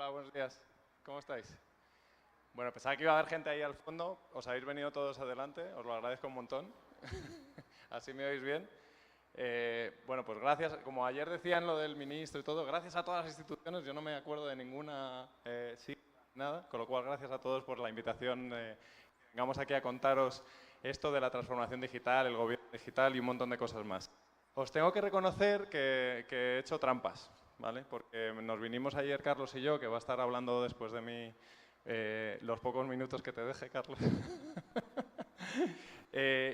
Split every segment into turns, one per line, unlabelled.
Hola, buenos días. ¿Cómo estáis? Bueno, pensaba que iba a haber gente ahí al fondo. Os habéis venido todos adelante. Os lo agradezco un montón. Así me oís bien. Bueno, pues gracias. Como ayer decían lo del ministro y todo, gracias a todas las instituciones. Yo no me acuerdo de ninguna nada. Con lo cual, gracias a todos por la invitación. Vengamos aquí a contaros esto de la transformación digital, el gobierno digital y un montón de cosas más. Os tengo que reconocer que he hecho trampas, ¿vale? Porque nos vinimos ayer, Carlos y yo, que va a estar hablando después de mí los pocos minutos que te deje, Carlos.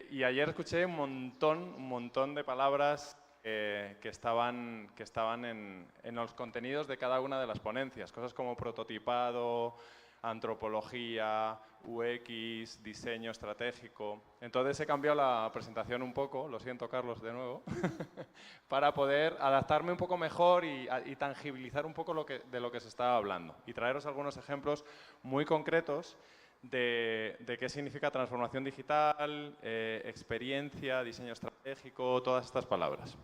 Y ayer escuché un montón de palabras que estaban en los contenidos de cada una de las ponencias. Cosas como prototipado, antropología, UX, diseño estratégico. Entonces he cambiado la presentación un poco, lo siento Carlos de nuevo, para poder adaptarme un poco mejor y tangibilizar un poco de lo que se estaba hablando y traeros algunos ejemplos muy concretos de qué significa transformación digital, experiencia, diseño estratégico, todas estas palabras.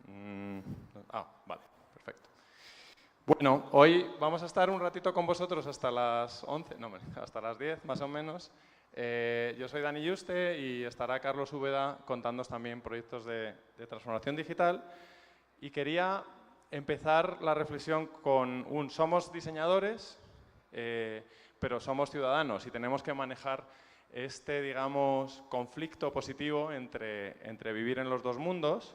Vale, perfecto. Bueno, hoy vamos a estar un ratito con vosotros hasta las 11, no, hasta las 10 más o menos. Yo soy Dani Yuste y estará Carlos Úbeda contándoos también proyectos de transformación digital. Y quería empezar la reflexión con somos diseñadores, pero somos ciudadanos y tenemos que manejar este, digamos, conflicto positivo entre vivir en los dos mundos.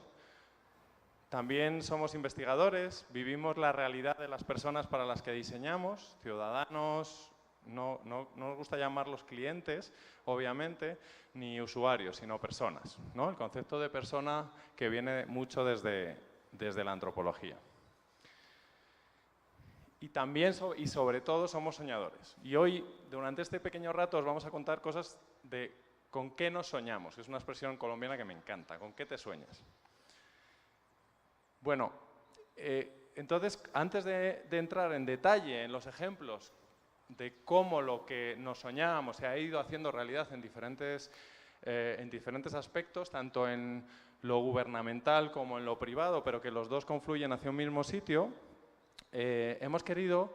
También somos investigadores, vivimos la realidad de las personas para las que diseñamos, ciudadanos, no nos gusta llamarlos clientes, obviamente, ni usuarios, sino personas, ¿no? El concepto de persona que viene mucho desde la antropología. Y también, y sobre todo, somos soñadores. Y hoy, durante este pequeño rato, os vamos a contar cosas de con qué nos soñamos, que es una expresión colombiana que me encanta. ¿Con qué te sueñas? Bueno, entonces, antes de entrar en detalle en los ejemplos de cómo lo que nos soñábamos se ha ido haciendo realidad en diferentes aspectos, tanto en lo gubernamental como en lo privado, pero que los dos confluyen hacia un mismo sitio, hemos querido,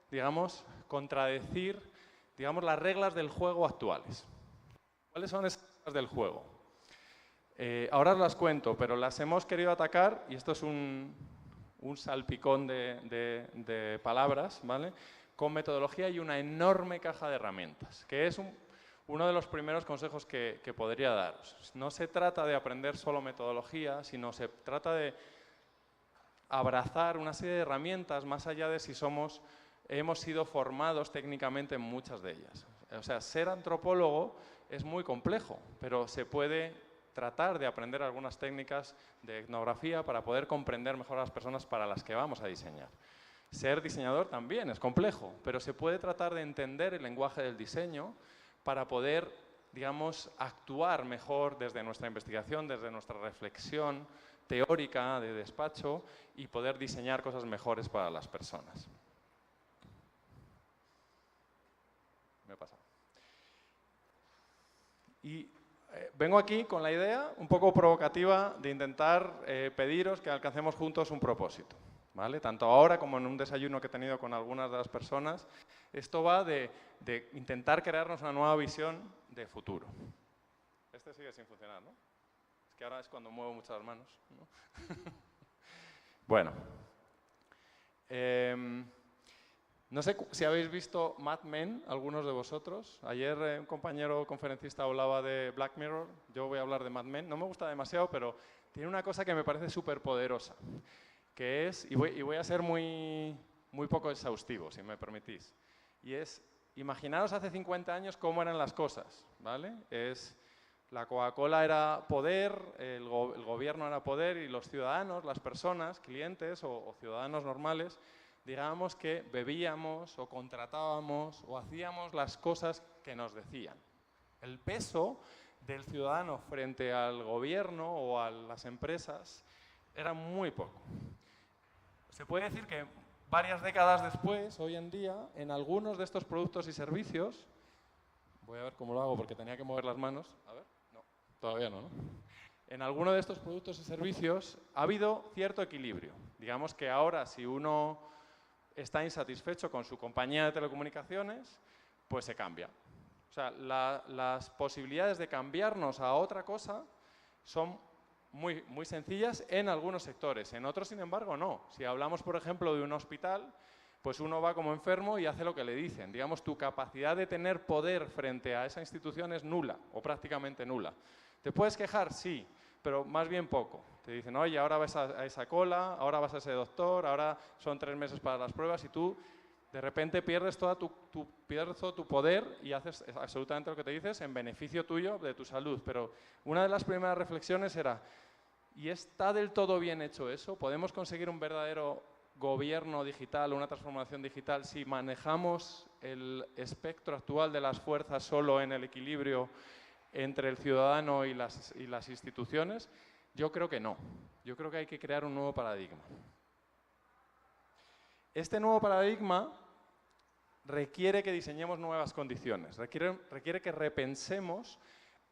digamos, contradecir, digamos, las reglas del juego actuales. ¿Cuáles son esas reglas del juego? Ahora os las cuento, pero las hemos querido atacar, y esto es un salpicón de palabras, ¿vale? Con metodología y una enorme caja de herramientas, que es uno de los primeros consejos que podría daros. No se trata de aprender solo metodología, sino se trata de abrazar una serie de herramientas más allá de si hemos sido formados técnicamente en muchas de ellas. O sea, ser antropólogo es muy complejo, pero se puede tratar de aprender algunas técnicas de etnografía para poder comprender mejor a las personas para las que vamos a diseñar. Ser diseñador también es complejo, pero se puede tratar de entender el lenguaje del diseño para poder, digamos, actuar mejor desde nuestra investigación, desde nuestra reflexión teórica de despacho y poder diseñar cosas mejores para las personas. Me pasa. Y vengo aquí con la idea un poco provocativa de intentar pediros que alcancemos juntos un propósito, ¿vale? Tanto ahora como en un desayuno que he tenido con algunas de las personas, esto va de intentar crearnos una nueva visión de futuro. Este sigue sin funcionar, ¿no? Es que ahora es cuando muevo muchas las manos, ¿no? Bueno. No sé si habéis visto Mad Men, algunos de vosotros. Ayer un compañero conferencista hablaba de Black Mirror, yo voy a hablar de Mad Men. No me gusta demasiado, pero tiene una cosa que me parece súper poderosa, que es, y voy a ser muy poco exhaustivo, si me permitís, y es, imaginaros hace 50 años cómo eran las cosas, ¿vale? La Coca-Cola era poder, el gobierno era poder y los ciudadanos, las personas, clientes o ciudadanos normales, digamos que bebíamos o contratábamos o hacíamos las cosas que nos decían. El peso del ciudadano frente al gobierno o a las empresas era muy poco. Se puede decir que varias décadas después, hoy en día, en algunos de estos productos y servicios, voy a ver cómo lo hago porque tenía que mover las manos, a ver, no, todavía no, ¿no? En alguno de estos productos y servicios ha habido cierto equilibrio. Digamos que ahora si uno está insatisfecho con su compañía de telecomunicaciones, pues se cambia. O sea, las posibilidades de cambiarnos a otra cosa son muy, muy sencillas en algunos sectores. En otros, sin embargo, no. Si hablamos, por ejemplo, de un hospital, pues uno va como enfermo y hace lo que le dicen. Digamos, tu capacidad de tener poder frente a esa institución es nula o prácticamente nula. ¿Te puedes quejar? Sí, pero más bien poco. Te dicen, oye, ahora vas a esa cola, ahora vas a ese doctor, ahora son 3 meses para las pruebas y tú de repente pierdes todo tu poder y haces absolutamente lo que te dices en beneficio tuyo, de tu salud. Pero una de las primeras reflexiones era, ¿y está del todo bien hecho eso? ¿Podemos conseguir un verdadero gobierno digital, una transformación digital, si manejamos el espectro actual de las fuerzas solo en el equilibrio entre el ciudadano y las instituciones? Yo creo que no. Yo creo que hay que crear un nuevo paradigma. Este nuevo paradigma requiere que diseñemos nuevas condiciones, requiere que repensemos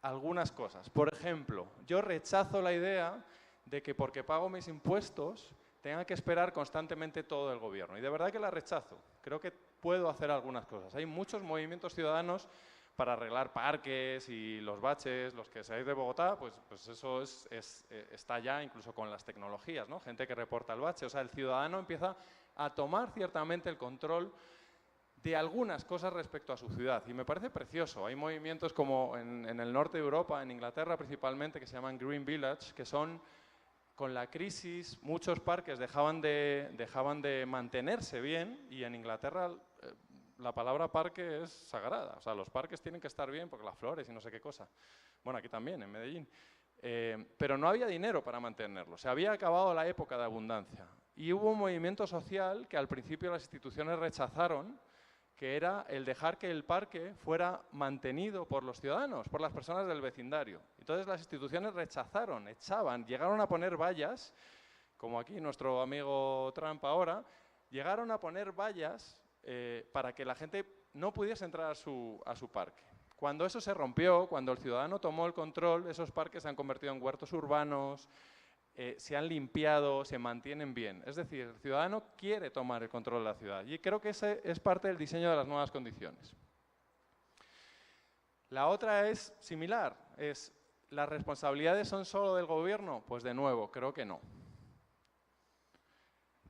algunas cosas. Por ejemplo, yo rechazo la idea de que porque pago mis impuestos tenga que esperar constantemente todo el gobierno. Y de verdad que la rechazo. Creo que puedo hacer algunas cosas. Hay muchos movimientos ciudadanos para arreglar parques y los baches. Los que seáis de Bogotá, pues eso está ya incluso con las tecnologías, ¿no? Gente que reporta el bache. O sea, el ciudadano empieza a tomar ciertamente el control de algunas cosas respecto a su ciudad. Y me parece precioso. Hay movimientos como en el norte de Europa, en Inglaterra principalmente, que se llaman Green Village, que son, con la crisis, muchos parques dejaban de mantenerse bien, y en Inglaterra la palabra parque es sagrada. O sea, los parques tienen que estar bien porque las flores y no sé qué cosa. Bueno, aquí también, en Medellín. Pero no había dinero para mantenerlo. Se había acabado la época de abundancia. Y hubo un movimiento social que al principio las instituciones rechazaron, que era el dejar que el parque fuera mantenido por los ciudadanos, por las personas del vecindario. Entonces las instituciones rechazaron, echaban, llegaron a poner vallas, como aquí nuestro amigo Trump ahora, llegaron a poner vallas para que la gente no pudiese entrar a su parque. Cuando eso se rompió, cuando el ciudadano tomó el control, esos parques se han convertido en huertos urbanos, se han limpiado, se mantienen bien. Es decir, el ciudadano quiere tomar el control de la ciudad y creo que ese es parte del diseño de las nuevas condiciones. La otra es similar, ¿las responsabilidades son solo del gobierno? Pues de nuevo, creo que no.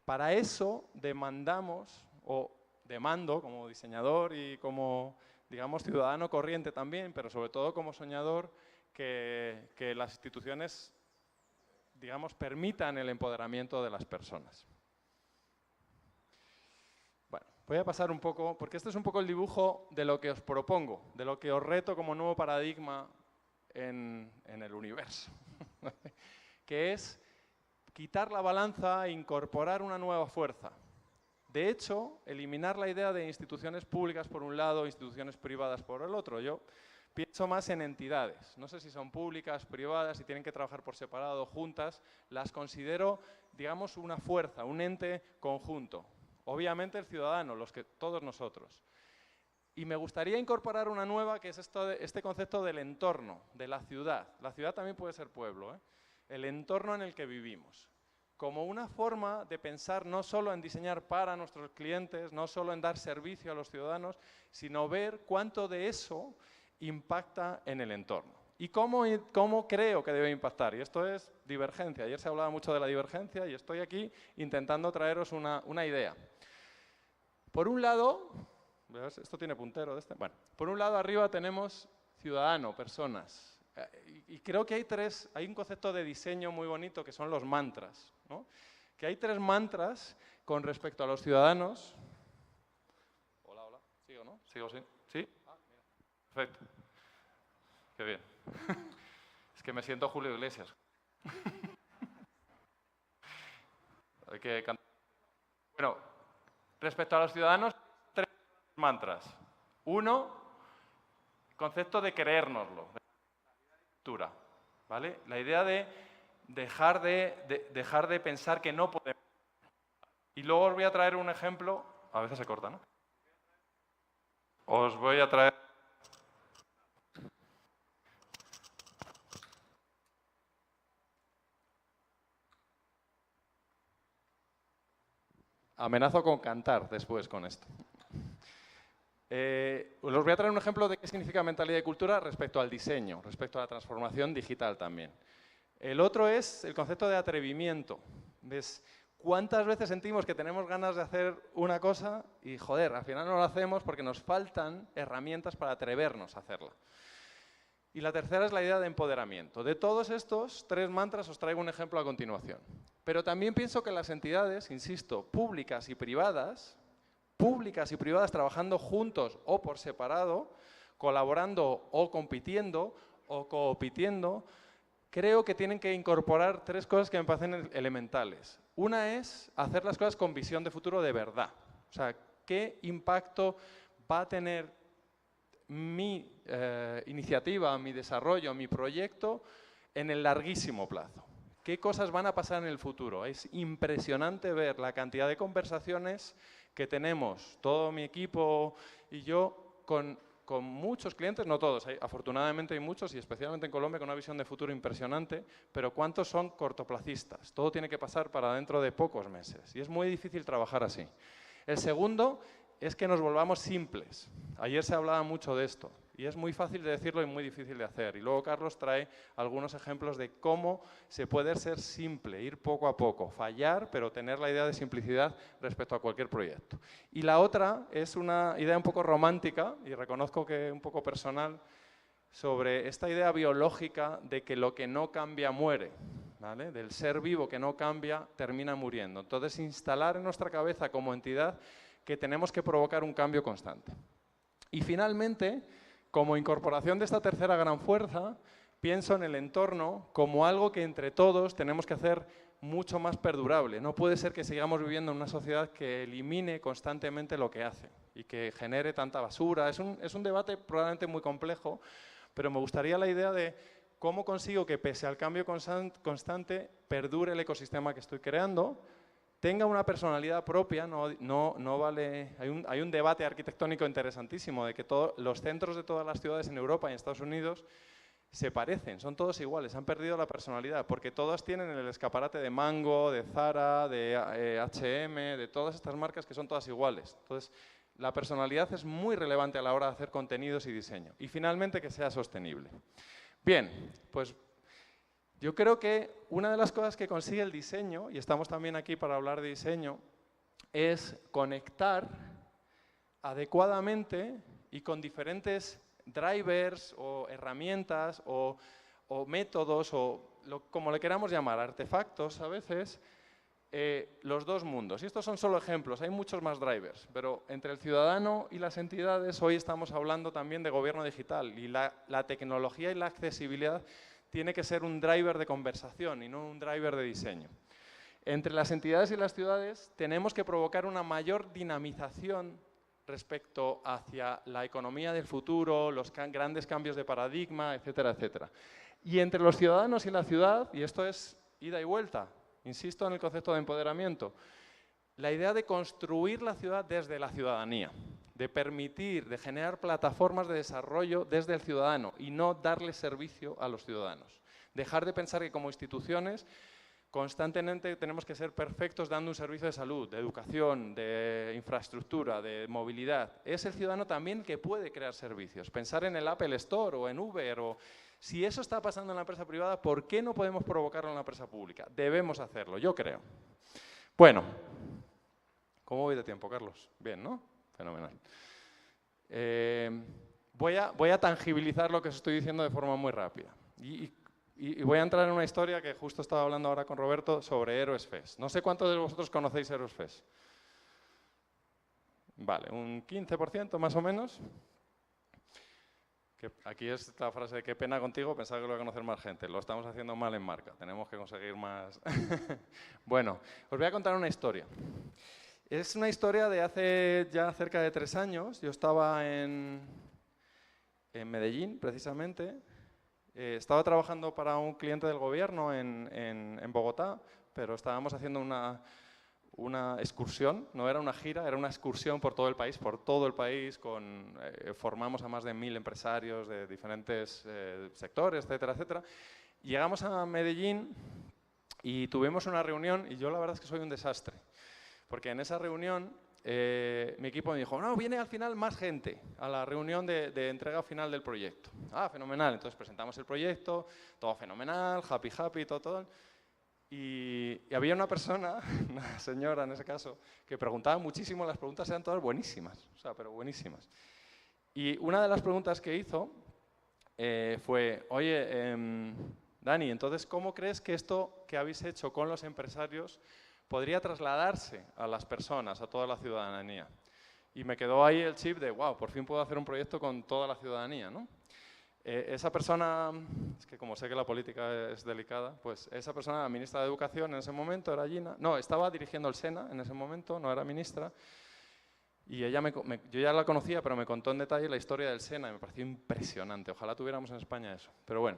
Para eso demandamos, o demando como diseñador y como, digamos, ciudadano corriente también, pero sobre todo como soñador, que las instituciones, digamos, permitan el empoderamiento de las personas. Bueno, voy a pasar un poco, porque este es un poco el dibujo de lo que os propongo, de lo que os reto como nuevo paradigma en el universo, que es quitar la balanza e incorporar una nueva fuerza. De hecho, eliminar la idea de instituciones públicas por un lado, instituciones privadas por el otro. Yo pienso más en entidades. No sé si son públicas, privadas, si tienen que trabajar por separado o juntas. Las considero, digamos, una fuerza, un ente conjunto. Obviamente el ciudadano, todos nosotros. Y me gustaría incorporar una nueva, que es este concepto del entorno, de la ciudad. La ciudad también puede ser pueblo, ¿eh? El entorno en el que vivimos. Como una forma de pensar no solo en diseñar para nuestros clientes, no solo en dar servicio a los ciudadanos, sino ver cuánto de eso impacta en el entorno. ¿Y cómo creo que debe impactar? Y esto es divergencia. Ayer se hablaba mucho de la divergencia y estoy aquí intentando traeros una idea. Por un lado, ¿ves? Esto tiene puntero de este. Bueno, por un lado arriba tenemos ciudadano, personas. Y creo que hay un concepto de diseño muy bonito que son los mantras, ¿no? Que hay 3 mantras con respecto a los ciudadanos. Hola, hola. ¿Sigo, no? ¿Sigo, sí? ¿Sí? Ah, mira. Perfecto. Qué bien. Es que me siento Julio Iglesias. Hay que cantar. Bueno, respecto a los ciudadanos, 3 mantras. Uno, concepto de creérnoslo. ¿Vale? La idea de dejar de pensar que no podemos. Y luego os voy a traer un ejemplo, a veces se corta, ¿no? Os voy a traer... amenazo con cantar después con esto. Os voy a traer un ejemplo de qué significa mentalidad y cultura respecto al diseño, respecto a la transformación digital también. El otro es el concepto de atrevimiento. ¿Ves? ¿Cuántas veces sentimos que tenemos ganas de hacer una cosa y, joder, al final no lo hacemos porque nos faltan herramientas para atrevernos a hacerla? Y la tercera es la idea de empoderamiento. De todos estos 3 mantras os traigo un ejemplo a continuación. Pero también pienso que las entidades, insisto, públicas y privadas trabajando juntos o por separado, colaborando o compitiendo o coopitiendo, creo que tienen que incorporar 3 cosas que me parecen elementales. Una es hacer las cosas con visión de futuro de verdad. O sea, ¿qué impacto va a tener mi iniciativa, mi desarrollo, mi proyecto en el larguísimo plazo? ¿Qué cosas van a pasar en el futuro? Es impresionante ver la cantidad de conversaciones que tenemos, todo mi equipo y yo, con muchos clientes, no todos, afortunadamente hay muchos, y especialmente en Colombia, con una visión de futuro impresionante, pero ¿cuántos son cortoplacistas? Todo tiene que pasar para dentro de pocos meses, y es muy difícil trabajar así. El segundo es que nos volvamos simples. Ayer se hablaba mucho de esto, y es muy fácil de decirlo y muy difícil de hacer. Y luego Carlos trae algunos ejemplos de cómo se puede ser simple, ir poco a poco, fallar, pero tener la idea de simplicidad respecto a cualquier proyecto. Y la otra es una idea un poco romántica, y reconozco que un poco personal, sobre esta idea biológica de que lo que no cambia muere, ¿vale? Del ser vivo que no cambia termina muriendo. Entonces, instalar en nuestra cabeza como entidad que tenemos que provocar un cambio constante. Y finalmente, como incorporación de esta tercera gran fuerza, pienso en el entorno como algo que entre todos tenemos que hacer mucho más perdurable. No puede ser que sigamos viviendo en una sociedad que elimine constantemente lo que hace y que genere tanta basura. Es un debate probablemente muy complejo, pero me gustaría la idea de cómo consigo que, pese al cambio constante, perdure el ecosistema que estoy creando, tenga una personalidad propia. No vale. Hay un debate arquitectónico interesantísimo de que los centros de todas las ciudades en Europa y en Estados Unidos se parecen, son todos iguales, han perdido la personalidad, porque todas tienen el escaparate de Mango, de Zara, de H&M, de todas estas marcas que son todas iguales. Entonces, la personalidad es muy relevante a la hora de hacer contenidos y diseño. Y finalmente, que sea sostenible. Bien, pues yo creo que una de las cosas que consigue el diseño, y estamos también aquí para hablar de diseño, es conectar adecuadamente y con diferentes drivers o herramientas o métodos o como le queramos llamar, artefactos a veces, los dos mundos. Y estos son solo ejemplos, hay muchos más drivers, pero entre el ciudadano y las entidades hoy estamos hablando también de gobierno digital, y la tecnología y la accesibilidad tiene que ser un driver de conversación y no un driver de diseño. Entre las entidades y las ciudades tenemos que provocar una mayor dinamización respecto hacia la economía del futuro, los grandes cambios de paradigma, etcétera, etcétera. Y entre los ciudadanos y la ciudad, y esto es ida y vuelta, insisto en el concepto de empoderamiento, la idea de construir la ciudad desde la ciudadanía, de permitir, de generar plataformas de desarrollo desde el ciudadano y no darle servicio a los ciudadanos. Dejar de pensar que como instituciones constantemente tenemos que ser perfectos dando un servicio de salud, de educación, de infraestructura, de movilidad. Es el ciudadano también que puede crear servicios. Pensar en el Apple Store o en Uber. Si eso está pasando en la empresa privada, ¿por qué no podemos provocarlo en la empresa pública? Debemos hacerlo, yo creo. Bueno, ¿cómo voy de tiempo, Carlos? Bien, ¿no? Fenomenal. Voy a tangibilizar lo que os estoy diciendo de forma muy rápida. Y voy a entrar en una historia que justo estaba hablando ahora con Roberto sobre Heroes Fest. No sé cuántos de vosotros conocéis Heroes Fest. Vale, un 15% más o menos. Que aquí es la frase de qué pena contigo, pensaba que lo iba a conocer más gente. Lo estamos haciendo mal en marca, tenemos que conseguir más. Bueno, os voy a contar una historia. Es una historia de hace ya cerca de 3 años. Yo estaba en Medellín, precisamente. Estaba trabajando para un cliente del gobierno en Bogotá, pero estábamos haciendo una excursión, no era una gira, era una excursión por todo el país, formamos a más de 1000 empresarios de diferentes sectores, etcétera, etcétera. Llegamos a Medellín y tuvimos una reunión, y yo la verdad es que soy un desastre, Porque en esa reunión mi equipo me dijo, no, viene al final más gente a la reunión de entrega final del proyecto. Ah, fenomenal. Entonces presentamos el proyecto, todo fenomenal, happy, todo. Y había una persona, una señora en ese caso, que preguntaba muchísimo, las preguntas eran todas buenísimas, o sea, pero buenísimas. Y una de las preguntas que hizo fue, oye, Dani, entonces, ¿cómo crees que esto que habéis hecho con los empresarios podría trasladarse a las personas, a toda la ciudadanía? Y me quedó ahí el chip de, wow, por fin puedo hacer un proyecto con toda la ciudadanía, ¿no? Esa persona, es que como sé que la política es delicada, pues esa persona era ministra de Educación en ese momento, era Gina. No, estaba dirigiendo el SENA en ese momento, no era ministra. Y ella yo ya la conocía, pero me contó en detalle la historia del SENA y me pareció impresionante. Ojalá tuviéramos en España eso. Pero bueno,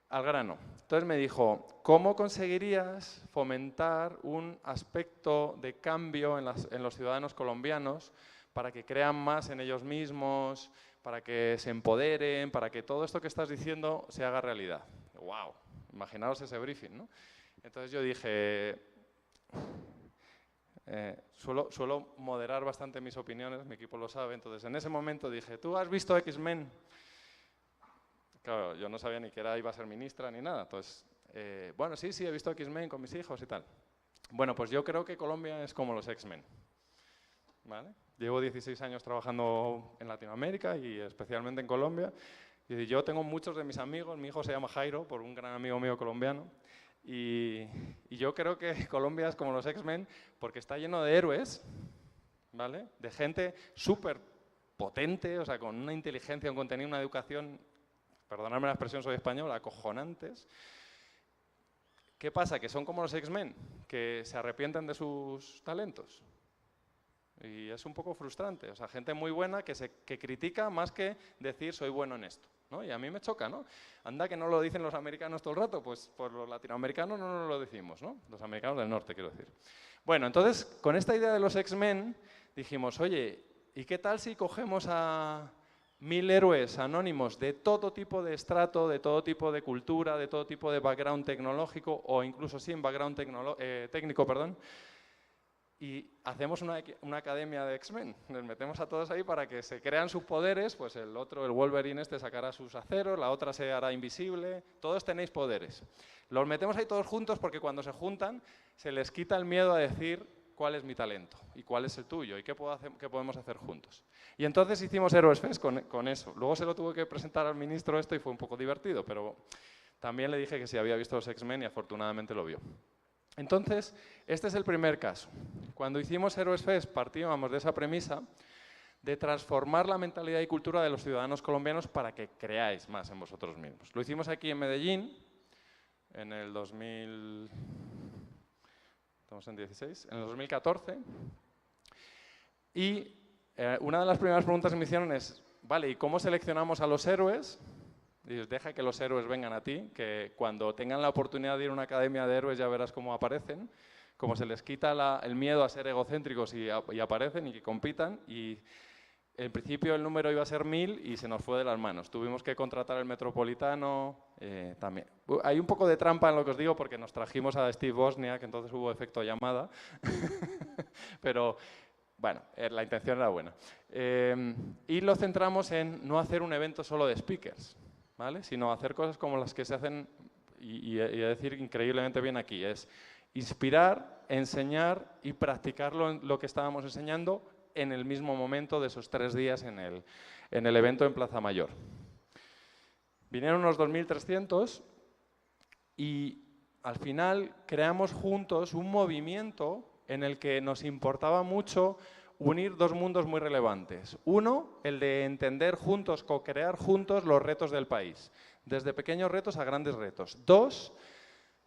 al grano. Entonces me dijo, ¿cómo conseguirías fomentar un aspecto de cambio en los ciudadanos colombianos para que crean más en ellos mismos, para que se empoderen, para que todo esto que estás diciendo se haga realidad? ¡Wow! Imaginaos ese briefing, ¿no? Entonces yo dije, suelo moderar bastante mis opiniones, mi equipo lo sabe, entonces en ese momento dije, ¿tú has visto X-Men? Claro, yo no sabía ni que iba a ser ministra ni nada, entonces, bueno, sí, he visto X-Men con mis hijos y tal. Bueno, pues yo creo que Colombia es como los X-Men, ¿vale? Llevo 16 años trabajando en Latinoamérica y especialmente en Colombia. Y yo tengo muchos de mis amigos, mi hijo se llama Jairo, por un gran amigo mío colombiano. Y yo creo que Colombia es como los X-Men porque está lleno de héroes, ¿vale? De gente súper potente, o sea, con una inteligencia, un contenido, una educación, perdonadme la expresión, soy español, acojonantes. ¿Qué pasa? Que son como los X-Men, que se arrepienten de sus talentos. Y es un poco frustrante, o sea, gente muy buena que critica más que decir soy bueno en esto, ¿no? Y a mí me choca, ¿no? Anda que no lo dicen los americanos todo el rato, pues por los latinoamericanos no nos lo decimos, ¿no? Los americanos del norte, quiero decir. Bueno, entonces, con esta idea de los X-Men, dijimos, oye, ¿y qué tal si cogemos a 1000 héroes anónimos de todo tipo de estrato, de todo tipo de cultura, de todo tipo de background tecnológico o incluso sin background técnico, perdón, y hacemos una academia de X-Men? Les metemos a todos ahí para que se crean sus poderes, pues el otro, el Wolverine este, sacará sus aceros, la otra se hará invisible, todos tenéis poderes. Los metemos ahí todos juntos porque cuando se juntan se les quita el miedo a decir cuál es mi talento y cuál es el tuyo y qué podemos hacer juntos. Y entonces hicimos Heroes Fest con eso. Luego se lo tuve que presentar al ministro esto y fue un poco divertido, pero también le dije que si había visto los X-Men y afortunadamente lo vio. Entonces, este es el primer caso. Cuando hicimos Heroes Fest partíamos de esa premisa de transformar la mentalidad y cultura de los ciudadanos colombianos para que creáis más en vosotros mismos. Lo hicimos aquí en Medellín en el 2014 y una de las primeras preguntas que me hicieron es, vale, ¿y cómo seleccionamos a los héroes? Y deja que los héroes vengan a ti, que cuando tengan la oportunidad de ir a una academia de héroes ya verás cómo aparecen, cómo se les quita el miedo a ser egocéntricos y aparecen y que compitan. Y en principio el número iba a ser 1000 y se nos fue de las manos. Tuvimos que contratar el Metropolitano también. Hay un poco de trampa en lo que os digo porque nos trajimos a Steve Wozniak, que entonces hubo efecto llamada, pero bueno, la intención era buena. Y lo centramos en no hacer un evento solo de speakers, ¿vale? Sino hacer cosas como las que se hacen, y a decir increíblemente bien aquí, es inspirar, enseñar y practicar lo que estábamos enseñando en el mismo momento de esos 3 días en el evento en Plaza Mayor. Vinieron unos 2300 y al final creamos juntos un movimiento en el que nos importaba mucho unir 2 mundos muy relevantes. Uno, el de entender juntos, co-crear juntos los retos del país, desde pequeños retos a grandes retos. 2,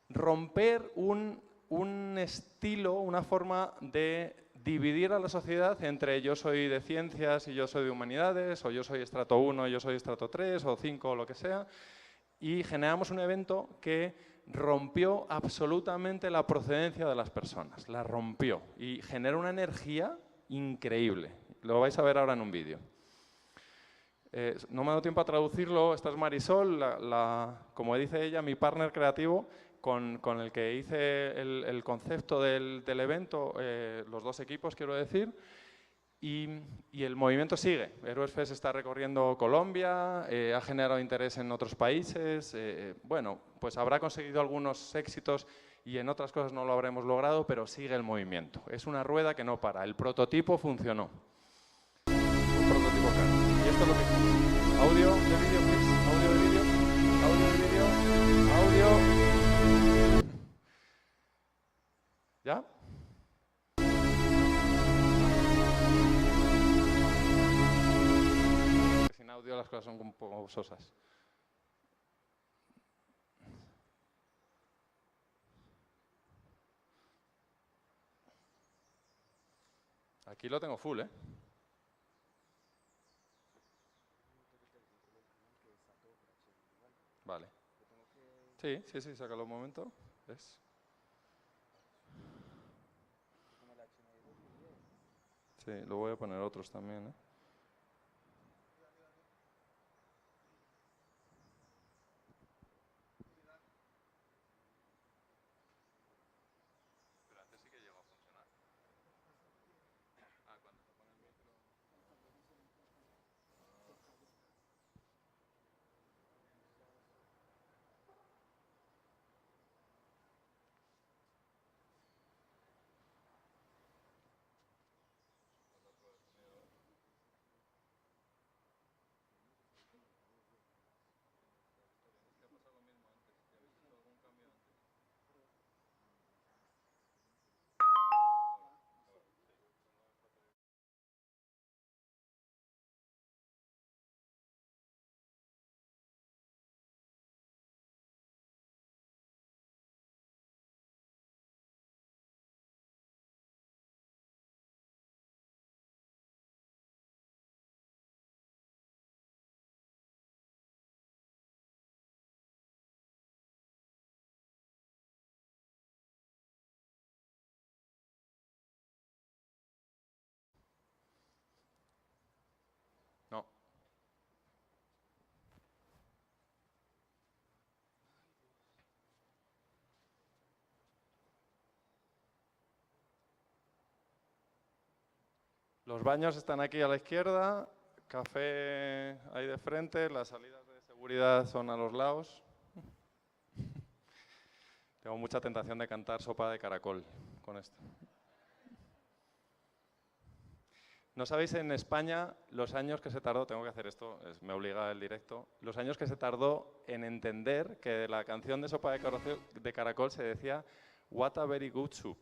romper un estilo, una forma de dividir a la sociedad entre yo soy de ciencias y yo soy de humanidades, o yo soy estrato 1 y yo soy estrato 3, o 5, o lo que sea, y generamos un evento que rompió absolutamente la procedencia de las personas, la rompió y generó una energía increíble. Lo vais a ver ahora en un vídeo. No me ha dado tiempo a traducirlo. Esta es Marisol, como dice ella, mi partner creativo. con el que hice el concepto del evento, los dos equipos, quiero decir, y el movimiento sigue. Heroes Fest está recorriendo Colombia, ha generado interés en otros países, bueno, pues habrá conseguido algunos éxitos y en otras cosas no lo habremos logrado, pero sigue el movimiento. Es una rueda que no para. El prototipo funcionó. Un prototipo claro. Y esto es lo que... Audio de vídeo, please. Audio de vídeo. Audio de vídeo. Audio. ¿Ya? Sin audio las cosas son un poco sosas. Aquí lo tengo full, ¿eh? Vale. Sí, sácalo un momento. ¿Ves? Sí, lo voy a poner otros también, ¿eh? Pero antes sí que llegó a funcionar. Ah, cuando se pone el micro. No. Los baños están aquí a la izquierda, café ahí de frente, las salidas de seguridad son a los lados. Tengo mucha tentación de cantar Sopa de Caracol con esto. ¿No sabéis en España los años que se tardó, tengo que hacer esto, me obliga el directo, los años que se tardó en entender que la canción de Sopa de Caracol se decía What a very good soup?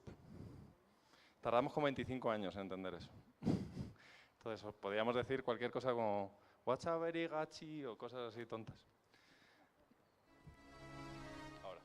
Tardamos como 25 años en entender eso. Entonces, podríamos decir cualquier cosa como What's a very gachi o cosas así tontas. Ahora.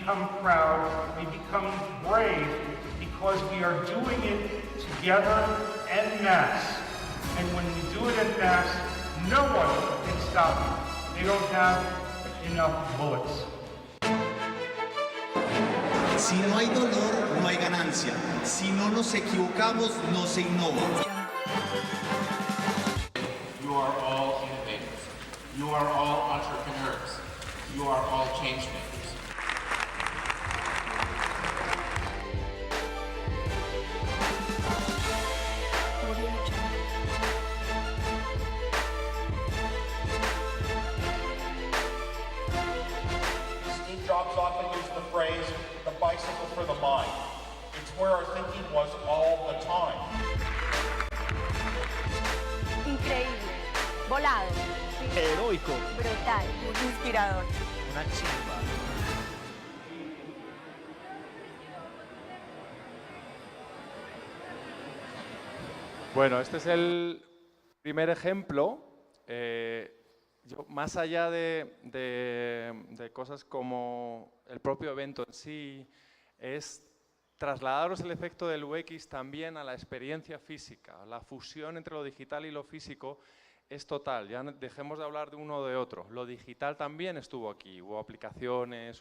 become proud, we become brave, because we are doing it together en masse. And when we do it en masse, no one can stop it. They don't have enough bullets.
Si no hay dolor, no hay ganancia. Si no nos equivocamos, no se innova.
You are all innovators. You are all entrepreneurs. You are all change makers.
Steve Jobs often used the phrase, the bicycle for the mind. It's
It's where our thinking was all the time.
Increíble, volado,
Heroico.
brutal, inspirador.
Una chimba.
Bueno, este es el primer ejemplo. Yo, más allá de cosas como el propio evento en sí, es trasladaros el efecto del UX también a la experiencia física. La fusión entre lo digital y lo físico es total, ya dejemos de hablar de uno o de otro. Lo digital también estuvo aquí, hubo aplicaciones,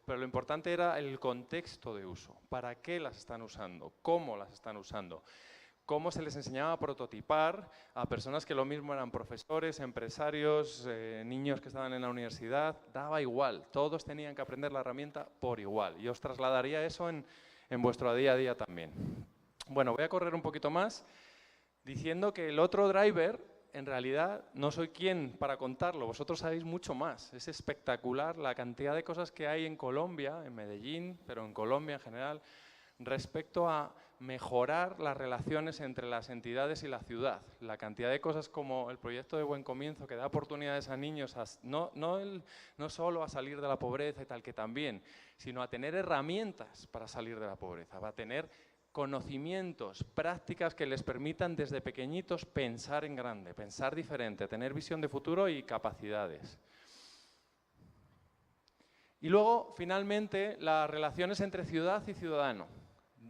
pero lo importante era el contexto de uso. ¿Para qué las están usando? ¿Cómo las están usando? Cómo se les enseñaba a prototipar a personas que lo mismo eran profesores, empresarios, niños que estaban en la universidad, daba igual, todos tenían que aprender la herramienta por igual. Y os trasladaría eso en vuestro día a día también. Bueno, voy a correr un poquito más diciendo que el otro driver, en realidad, no soy quien para contarlo, vosotros sabéis mucho más. Es espectacular la cantidad de cosas que hay en Colombia, en Medellín, pero en Colombia en general, respecto a mejorar las relaciones entre las entidades y la ciudad. La cantidad de cosas como el proyecto de Buen Comienzo, que da oportunidades a niños, no solo a salir de la pobreza y tal, que también, sino a tener herramientas para salir de la pobreza, a tener conocimientos, prácticas que les permitan desde pequeñitos pensar en grande, pensar diferente, tener visión de futuro y capacidades. Y luego, finalmente, las relaciones entre ciudad y ciudadano.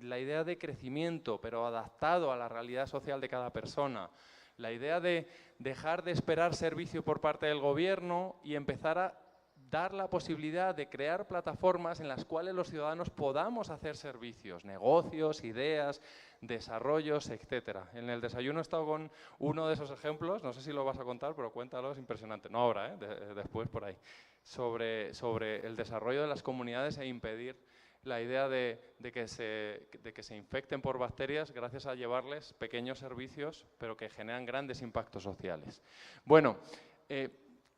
La idea de crecimiento, pero adaptado a la realidad social de cada persona. La idea de dejar de esperar servicio por parte del gobierno y empezar a dar la posibilidad de crear plataformas en las cuales los ciudadanos podamos hacer servicios, negocios, ideas, desarrollos, etc. En el desayuno he estado con uno de esos ejemplos, no sé si lo vas a contar, pero cuéntalo, es impresionante. No ahora, después por ahí. Sobre el desarrollo de las comunidades e impedir la idea de que se infecten por bacterias gracias a llevarles pequeños servicios, pero que generan grandes impactos sociales. Bueno,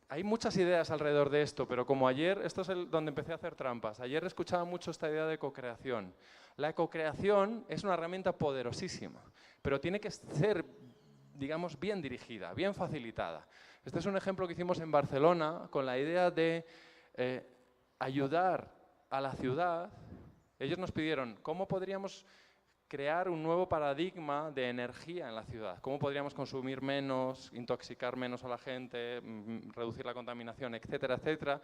hay muchas ideas alrededor de esto, pero como ayer, esto es donde empecé a hacer trampas. Ayer escuchaba mucho esta idea de cocreación. La cocreación es una herramienta poderosísima, pero tiene que ser, digamos, bien dirigida, bien facilitada. Este es un ejemplo que hicimos en Barcelona con la idea de ayudar a la ciudad. Ellos nos pidieron cómo podríamos crear un nuevo paradigma de energía en la ciudad, cómo podríamos consumir menos, intoxicar menos a la gente, reducir la contaminación, etcétera, etcétera.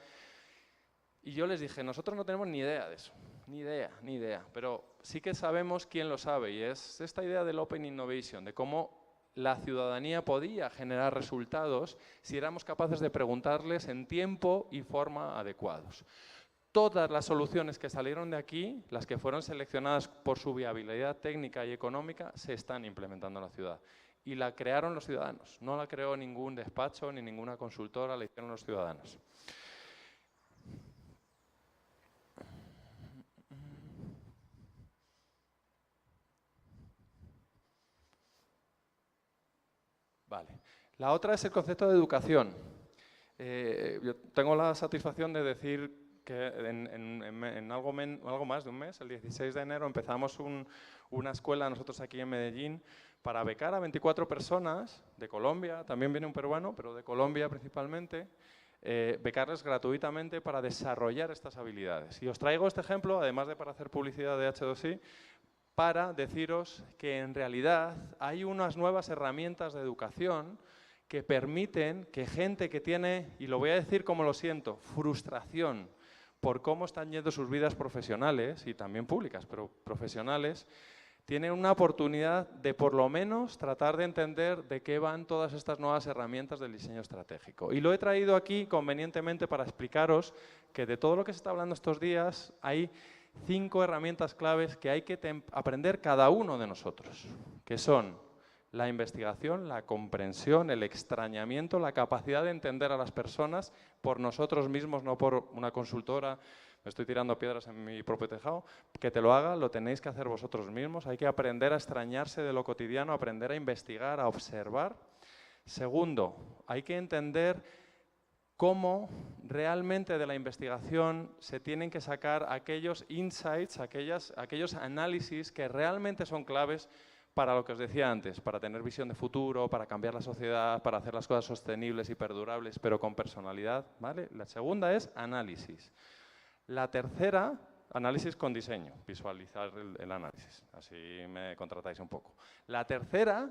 Y yo les dije, nosotros no tenemos ni idea de eso, ni idea, pero sí que sabemos quién lo sabe, y es esta idea del Open Innovation, de cómo la ciudadanía podía generar resultados si éramos capaces de preguntarles en tiempo y forma adecuados. Todas las soluciones que salieron de aquí, las que fueron seleccionadas por su viabilidad técnica y económica, se están implementando en la ciudad. Y la crearon los ciudadanos, no la creó ningún despacho ni ninguna consultora, la hicieron los ciudadanos. Vale. La otra es el concepto de educación. Yo tengo la satisfacción de decir que en algo más de un mes, el 16 de enero, empezamos una escuela nosotros aquí en Medellín para becar a 24 personas de Colombia, también viene un peruano, pero de Colombia principalmente, becarles gratuitamente para desarrollar estas habilidades. Y os traigo este ejemplo, además de para hacer publicidad de H2I, para deciros que en realidad hay unas nuevas herramientas de educación que permiten que gente que tiene, y lo voy a decir como lo siento, frustración por cómo están yendo sus vidas profesionales, y también públicas, pero profesionales, tienen una oportunidad de por lo menos tratar de entender de qué van todas estas nuevas herramientas del diseño estratégico. Y lo he traído aquí convenientemente para explicaros que de todo lo que se está hablando estos días hay 5 herramientas claves que hay que aprender cada uno de nosotros, que son la investigación, la comprensión, el extrañamiento, la capacidad de entender a las personas por nosotros mismos, no por una consultora. Me estoy tirando piedras en mi propio tejado. Que te lo haga, lo tenéis que hacer vosotros mismos. Hay que aprender a extrañarse de lo cotidiano, aprender a investigar, a observar. Segundo, hay que entender cómo realmente de la investigación se tienen que sacar aquellos insights, aquellos análisis que realmente son claves para lo que os decía antes, para tener visión de futuro, para cambiar la sociedad, para hacer las cosas sostenibles y perdurables, pero con personalidad, ¿vale? La segunda es análisis. La tercera, análisis con diseño, visualizar el análisis, así me contratáis un poco. La tercera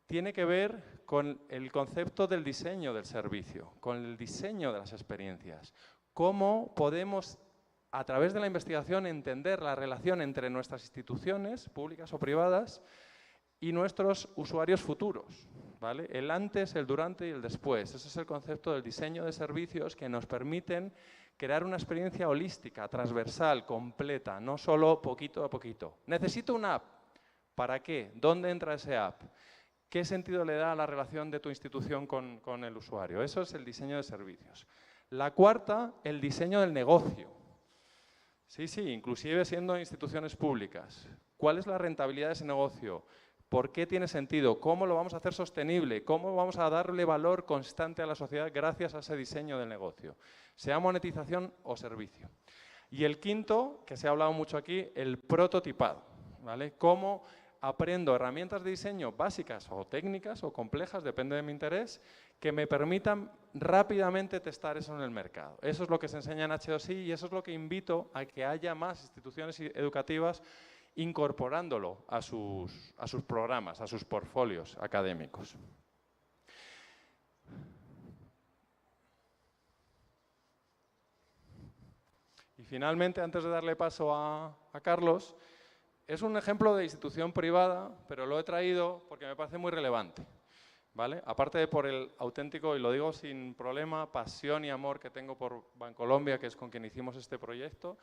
tiene que ver con el concepto del diseño del servicio, con el diseño de las experiencias. Cómo podemos, a través de la investigación, entender la relación entre nuestras instituciones, públicas o privadas, y nuestros usuarios futuros, ¿vale? El antes, el durante y el después. Ese es el concepto del diseño de servicios que nos permiten crear una experiencia holística, transversal, completa, no solo poquito a poquito. Necesito una app. ¿Para qué? ¿Dónde entra ese app? ¿Qué sentido le da a la relación de tu institución con el usuario? Eso es el diseño de servicios. La cuarta, el diseño del negocio. Sí, inclusive siendo instituciones públicas. ¿Cuál es la rentabilidad de ese negocio? ¿Por qué tiene sentido? ¿Cómo lo vamos a hacer sostenible? ¿Cómo vamos a darle valor constante a la sociedad gracias a ese diseño del negocio? Sea monetización o servicio. Y el quinto, que se ha hablado mucho aquí, el prototipado, ¿vale? ¿Cómo aprendo herramientas de diseño básicas o técnicas o complejas, depende de mi interés, que me permitan rápidamente testar eso en el mercado? Eso es lo que se enseña en H2I y eso es lo que invito a que haya más instituciones educativas incorporándolo a sus programas, a sus portfolios académicos. Y finalmente, antes de darle paso a Carlos, es un ejemplo de institución privada, pero lo he traído porque me parece muy relevante, ¿vale? Aparte de por el auténtico, y lo digo sin problema, pasión y amor que tengo por Bancolombia, que es con quien hicimos este proyecto,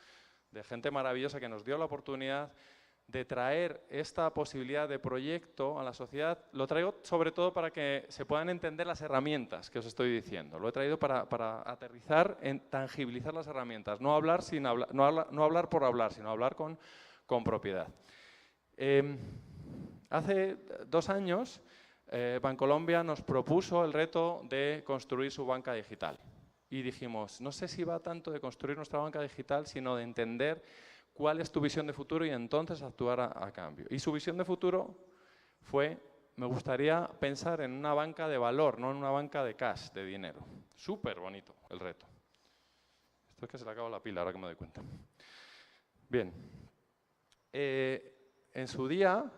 de gente maravillosa que nos dio la oportunidad de traer esta posibilidad de proyecto a la sociedad. Lo traigo sobre todo para que se puedan entender las herramientas que os estoy diciendo. Lo he traído para aterrizar, en tangibilizar las herramientas, no hablar por hablar, sino hablar con propiedad. Hace 2 años, Bancolombia nos propuso el reto de construir su banca digital. Y dijimos, no sé si va tanto de construir nuestra banca digital, sino de entender cuál es tu visión de futuro y entonces actuar a cambio. Y su visión de futuro fue, me gustaría pensar en una banca de valor, no en una banca de cash, de dinero. Súper bonito el reto. Esto es que se le acaba la pila, ahora que me doy cuenta. Bien. En su día,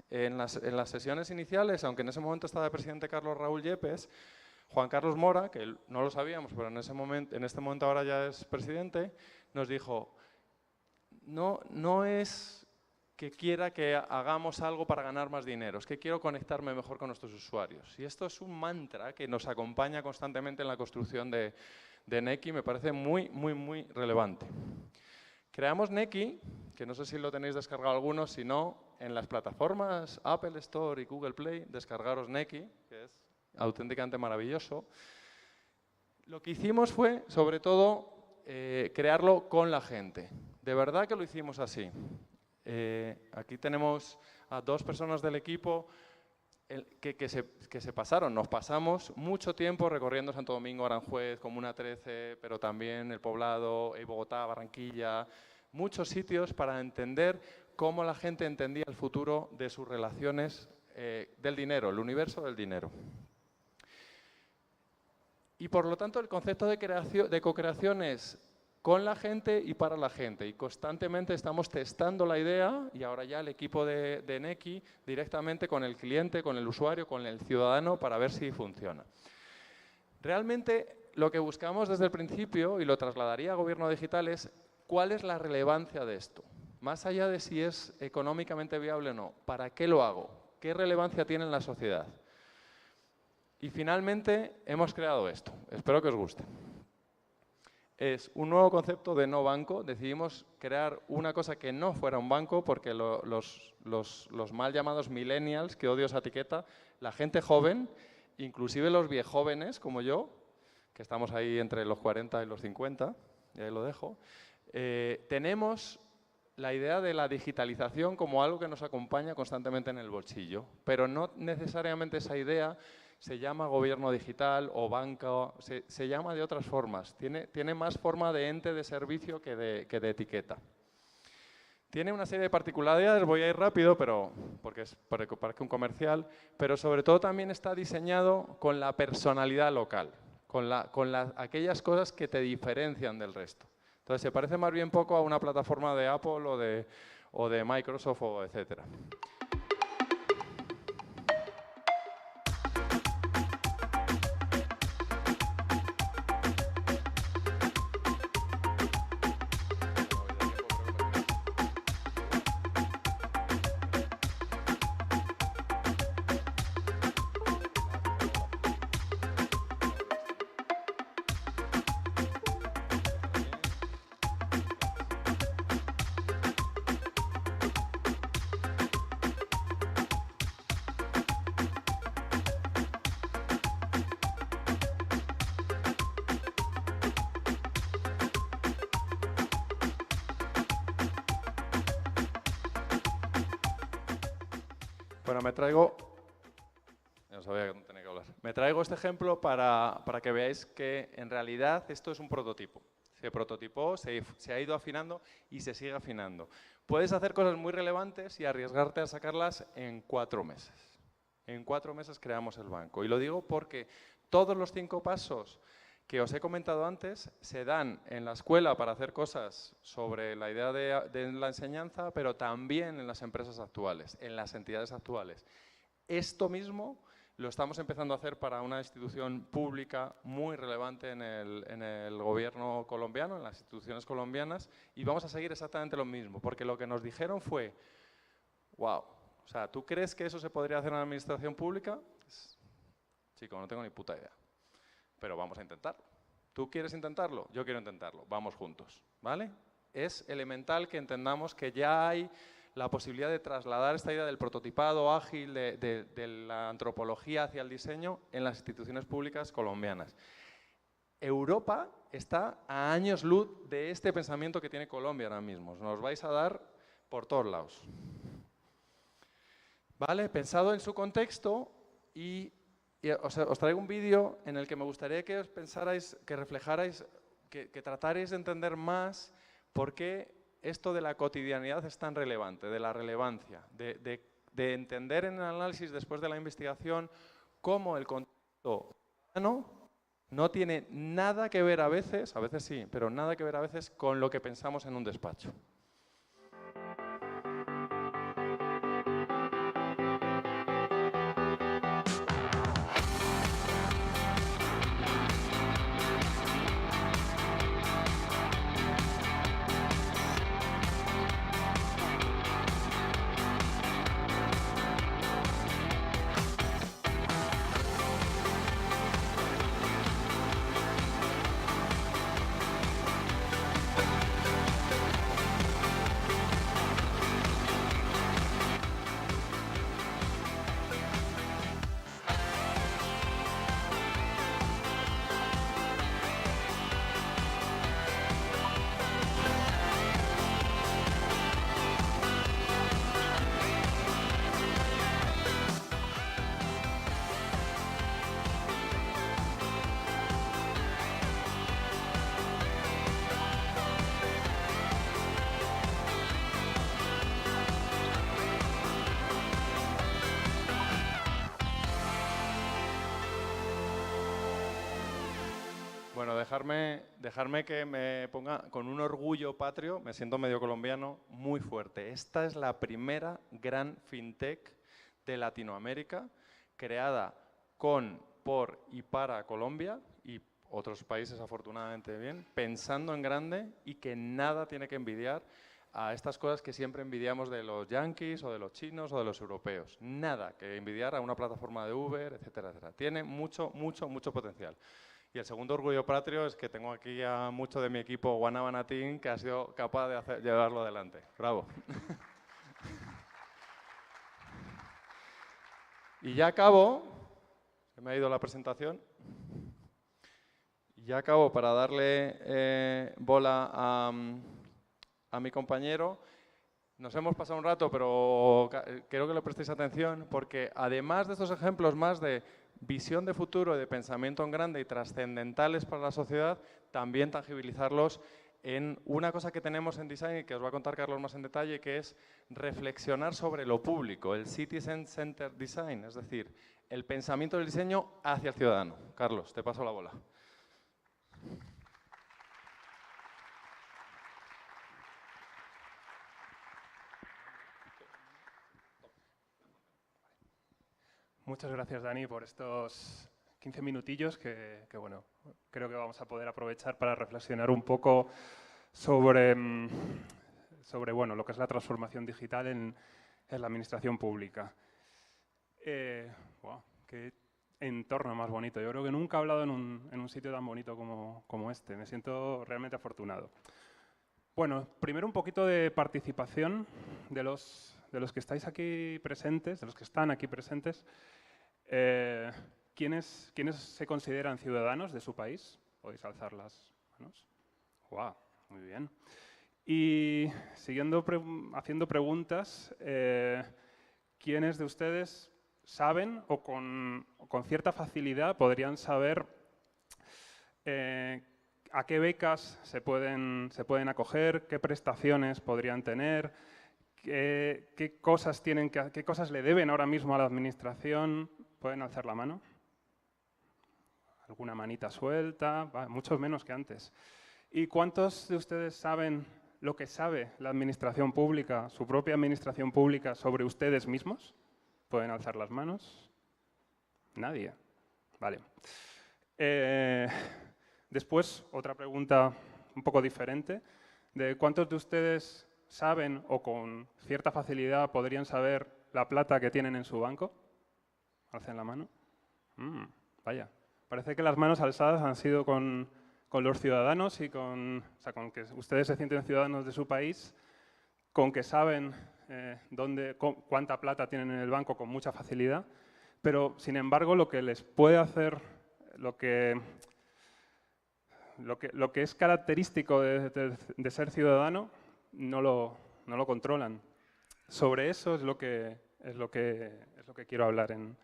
en las sesiones iniciales, aunque en ese momento estaba de presidente Carlos Raúl Yepes, Juan Carlos Mora, que no lo sabíamos, pero en este momento ahora ya es presidente, nos dijo, no es que quiera que hagamos algo para ganar más dinero, es que quiero conectarme mejor con nuestros usuarios. Y esto es un mantra que nos acompaña constantemente en la construcción de Nequi, me parece muy, muy, muy relevante. Creamos Nequi, que no sé si lo tenéis descargado algunos, si no, en las plataformas Apple Store y Google Play, descargaros Nequi, que es auténticamente maravilloso. Lo que hicimos fue, sobre todo, crearlo con la gente. De verdad que lo hicimos así. Aquí tenemos a 2 personas del equipo que se pasaron. Nos pasamos mucho tiempo recorriendo Santo Domingo, Aranjuez, Comuna 13, pero también El Poblado, Bogotá, Barranquilla, muchos sitios para entender cómo la gente entendía el futuro de sus relaciones del dinero, el universo del dinero. Y por lo tanto el concepto de co-creación es con la gente y para la gente. Y constantemente estamos testando la idea y ahora ya el equipo de Nequi directamente con el cliente, con el usuario, con el ciudadano para ver si funciona. Realmente lo que buscamos desde el principio, y lo trasladaría a Gobierno Digital, es cuál es la relevancia de esto. Más allá de si es económicamente viable o no, ¿para qué lo hago? ¿Qué relevancia tiene en la sociedad? Y finalmente hemos creado esto. Espero que os guste. Es un nuevo concepto de no banco. Decidimos crear una cosa que no fuera un banco porque los mal llamados millennials, que odio esa etiqueta, la gente joven, inclusive los viejóvenes como yo, que estamos ahí entre los 40 y los 50, y ahí lo dejo, tenemos la idea de la digitalización como algo que nos acompaña constantemente en el bolsillo, pero no necesariamente esa idea se llama gobierno digital o banco, se llama de otras formas. Tiene más forma de ente de servicio que de etiqueta. Tiene una serie de particularidades, voy a ir rápido, porque parece un comercial, pero sobre todo también está diseñado con la personalidad local, con aquellas cosas que te diferencian del resto. Entonces se parece más bien poco a una plataforma de Apple o de Microsoft, o etcétera. Bueno, me traigo este ejemplo para que veáis que en realidad esto es un prototipo. Se prototipó, se ha ido afinando y se sigue afinando. Puedes hacer cosas muy relevantes y arriesgarte a sacarlas en 4 meses. En 4 meses creamos el banco. Y lo digo porque todos los 5 pasos que os he comentado antes se dan en la escuela para hacer cosas sobre la idea de la enseñanza, pero también en las empresas actuales, en las entidades actuales. Esto mismo lo estamos empezando a hacer para una institución pública muy relevante en el gobierno colombiano, en las instituciones colombianas, y vamos a seguir exactamente lo mismo, porque lo que nos dijeron fue, wow, o sea, ¿tú crees que eso se podría hacer en la administración pública? Chico, no tengo ni puta idea. Pero vamos a intentarlo. ¿Tú quieres intentarlo? Yo quiero intentarlo. Vamos juntos, ¿vale? Es elemental que entendamos que ya hay la posibilidad de trasladar esta idea del prototipado ágil, de la antropología hacia el diseño en las instituciones públicas colombianas. Europa está a años luz de este pensamiento que tiene Colombia ahora mismo. Nos vais a dar por todos lados. ¿Vale? Pensado en su contexto y os traigo un vídeo en el que me gustaría que os pensarais, que reflejarais, que tratarais de entender más por qué esto de la cotidianidad es tan relevante, de la relevancia, de entender en el análisis después de la investigación cómo el contexto humano no tiene nada que ver a veces sí, pero nada que ver a veces con lo que pensamos en un despacho. Bueno, dejarme que me ponga con un orgullo patrio, me siento medio colombiano, muy fuerte. Esta es la primera gran fintech de Latinoamérica creada con, por y para Colombia y otros países afortunadamente bien, pensando en grande y que nada tiene que envidiar a estas cosas que siempre envidiamos de los yanquis o de los chinos o de los europeos. Nada que envidiar a una plataforma de Uber, etcétera, etcétera. Tiene mucho, mucho, mucho potencial. Y el segundo orgullo patrio es que tengo aquí a mucho de mi equipo Guanabana Team que ha sido capaz de llevarlo adelante. ¡Bravo! Y ya acabo, se me ha ido la presentación, ya acabo para darle bola a mi compañero. Nos hemos pasado un rato, pero quiero que le prestéis atención porque además de estos ejemplos más de visión de futuro, de pensamiento en grande y trascendentales para la sociedad, también tangibilizarlos en una cosa que tenemos en design y que os va a contar Carlos más en detalle, que es reflexionar sobre lo público, el Citizen-Centered Design, es decir, el pensamiento del diseño hacia el ciudadano. Carlos, te paso la bola.
Muchas gracias, Dani, por estos 15 minutillos que, bueno, creo que vamos a poder aprovechar para reflexionar un poco sobre bueno, lo que es la transformación digital en la administración pública. Wow, qué entorno más bonito. Yo creo que nunca he hablado en un sitio tan bonito como este. Me siento realmente afortunado. Bueno, primero un poquito de participación de los que estáis aquí presentes, de los que están aquí presentes. ¿Quiénes se consideran ciudadanos de su país? Podéis alzar las manos. ¡Guau! Muy bien. Y siguiendo haciendo preguntas, ¿quiénes de ustedes saben o con cierta facilidad podrían saber a qué becas se pueden acoger, qué prestaciones podrían tener, qué cosas le deben ahora mismo a la administración? ¿Pueden alzar la mano? ¿Alguna manita suelta? Muchos menos que antes. ¿Y cuántos de ustedes saben lo que sabe la administración pública, su propia administración pública, sobre ustedes mismos? ¿Pueden alzar las manos? Nadie. Vale. Después, otra pregunta un poco diferente. ¿De cuántos de ustedes saben o con cierta facilidad podrían saber la plata que tienen en su banco? Alcen la mano. Vaya. Parece que las manos alzadas han sido con los ciudadanos y con que ustedes se sienten ciudadanos de su país, con que saben cuánta plata tienen en el banco con mucha facilidad, pero sin embargo lo que les puede hacer, lo que es característico de ser ciudadano, no lo controlan. Sobre eso es lo que quiero hablar en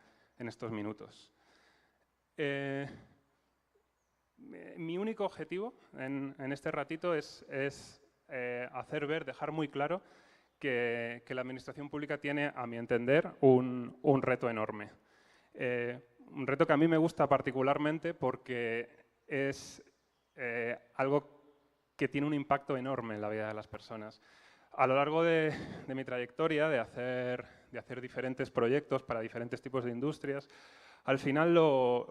estos minutos. Mi único objetivo en este ratito es dejar muy claro que la administración pública tiene, a mi entender, un reto enorme. Un reto que a mí me gusta particularmente porque es algo que tiene un impacto enorme en la vida de las personas. A lo largo de mi trayectoria de hacer diferentes proyectos para diferentes tipos de industrias, al final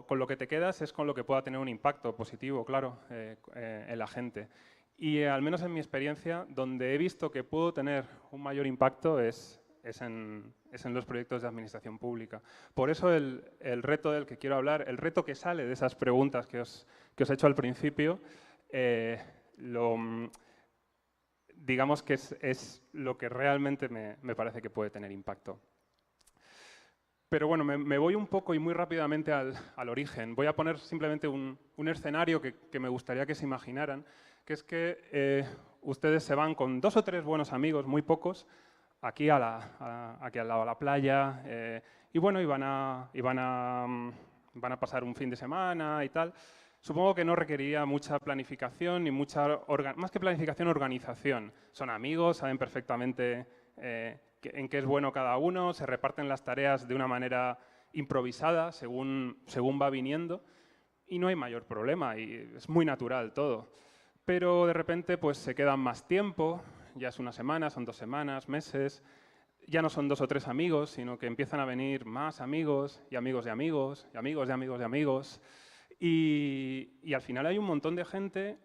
con lo que te quedas es con lo que pueda tener un impacto positivo, claro, en la gente. Y al menos en mi experiencia, donde he visto que puedo tener un mayor impacto es en los proyectos de administración pública. Por eso el reto del que quiero hablar, el reto que sale de esas preguntas que os he hecho al principio, digamos que es lo que realmente me parece que puede tener impacto. Pero bueno, me voy un poco y muy rápidamente al origen. Voy a poner simplemente un escenario que me gustaría que se imaginaran, que es que ustedes se van con 2 o 3 buenos amigos, muy pocos, aquí al lado a la playa, y bueno, y van a pasar un fin de semana y tal. Supongo que no requeriría mucha planificación, ni más que planificación, organización. Son amigos, saben perfectamente en qué es bueno cada uno, se reparten las tareas de una manera improvisada, según va viniendo, y no hay mayor problema, y es muy natural todo. Pero de repente pues se quedan más tiempo, ya es una semana, son 2 semanas, meses, ya no son 2 o 3 amigos, sino que empiezan a venir más amigos, y amigos de amigos, y amigos de amigos de amigos, y al final hay un montón de gente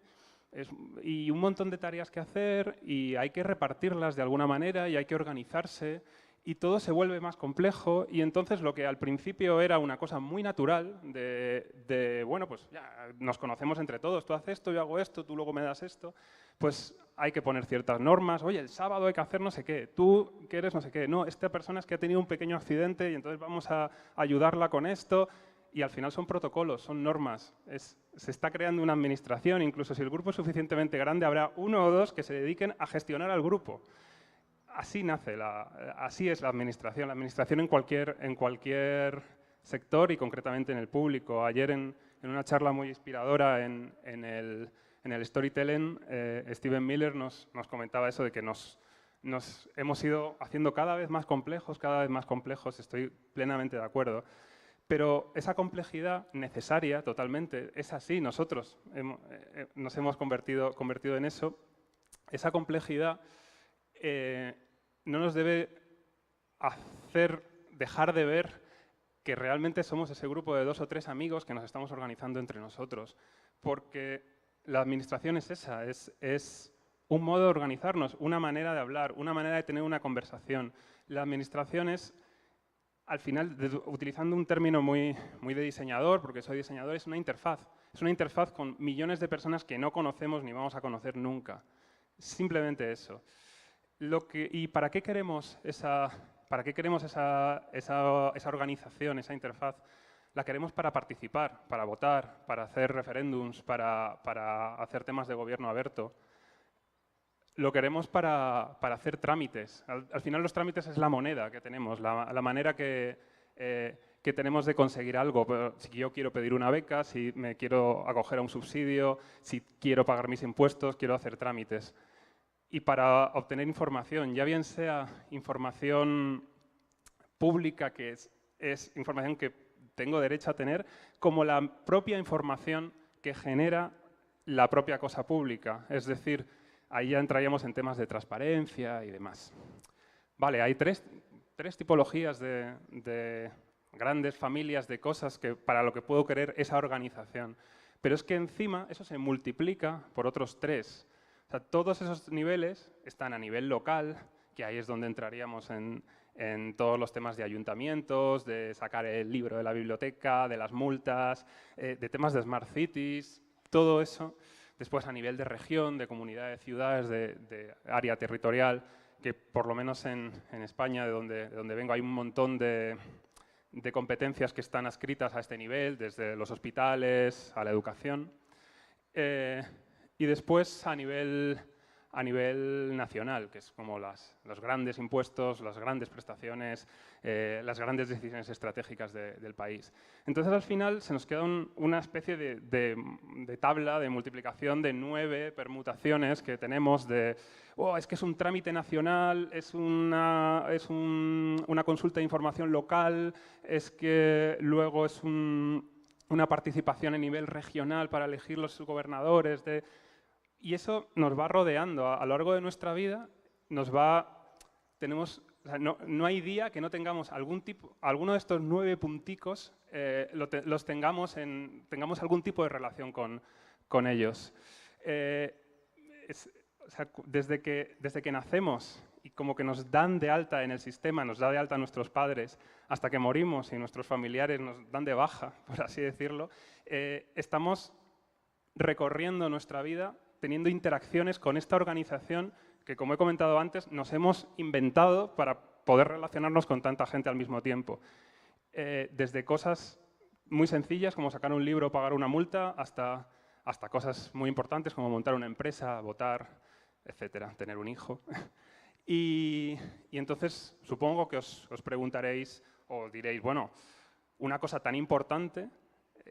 y un montón de tareas que hacer, y hay que repartirlas de alguna manera, y hay que organizarse, y todo se vuelve más complejo, y entonces lo que al principio era una cosa muy natural bueno, pues ya nos conocemos entre todos, tú haces esto, yo hago esto, tú luego me das esto, pues hay que poner ciertas normas. Oye, el sábado hay que hacer no sé qué, tú que eres no sé qué, no, esta persona es que ha tenido un pequeño accidente y entonces vamos a ayudarla con esto, y al final son protocolos, son normas. Se está creando una administración, incluso si el grupo es suficientemente grande, habrá 1 o 2 que se dediquen a gestionar al grupo. Así nace, así es la administración. La administración en cualquier sector y concretamente en el público. Ayer en una charla muy inspiradora en el Storytelling, Steven Miller nos comentaba eso de que nos hemos ido haciendo cada vez más complejos, estoy plenamente de acuerdo. Pero esa complejidad necesaria, totalmente, es así, nosotros nos hemos convertido en eso. Esa complejidad no nos debe hacer dejar de ver que realmente somos ese grupo de 2 o 3 amigos que nos estamos organizando entre nosotros. Porque la administración es esa, es un modo de organizarnos, una manera de hablar, una manera de tener una conversación. La administración es, al final, utilizando un término muy de diseñador, porque soy diseñador, es una interfaz. Es una interfaz con millones de personas que no conocemos ni vamos a conocer nunca. Simplemente eso. ¿Y para qué queremos esa organización, esa interfaz? La queremos para participar, para votar, para hacer referéndums, para hacer temas de gobierno abierto. Lo queremos para hacer trámites. Al final los trámites es la moneda que tenemos, la manera que tenemos de conseguir algo. Si yo quiero pedir una beca, si me quiero acoger a un subsidio, si quiero pagar mis impuestos, quiero hacer trámites. Y para obtener información, ya bien sea información pública, que es información que tengo derecho a tener, como la propia información que genera la propia cosa pública. Es decir, ahí ya entraríamos en temas de transparencia y demás. Vale, hay tres tipologías de grandes familias de cosas para lo que puedo querer esa organización. Pero es que encima eso se multiplica por otros 3. O sea, todos esos niveles están a nivel local, que ahí es donde entraríamos en todos los temas de ayuntamientos, de sacar el libro de la biblioteca, de las multas, de temas de Smart Cities, todo eso. Después a nivel de región, de comunidad de ciudades, de área territorial, que por lo menos en España, de donde vengo, hay un montón de competencias que están adscritas a este nivel, desde los hospitales a la educación. Y después a nivel nacional, que es como los grandes impuestos, las grandes prestaciones, las grandes decisiones estratégicas del país. Entonces, al final, se nos queda una especie de tabla de multiplicación de 9 permutaciones que tenemos de es que es un trámite nacional, es una consulta de información local, es que luego es una participación a nivel regional para elegir los gobernadores. Y eso nos va rodeando a lo largo de nuestra vida, no hay día que no tengamos alguno de estos 9 punticos, tengamos algún tipo de relación con ellos. Desde que nacemos y como que nos dan de alta en el sistema, nos da de alta a nuestros padres, hasta que morimos y nuestros familiares nos dan de baja, por así decirlo, estamos recorriendo nuestra vida teniendo interacciones con esta organización que, como he comentado antes, nos hemos inventado para poder relacionarnos con tanta gente al mismo tiempo. Desde cosas muy sencillas, como sacar un libro o pagar una multa, hasta cosas muy importantes, como montar una empresa, votar, etcétera, tener un hijo. Y entonces, supongo que os preguntaréis o diréis, bueno, una cosa tan importante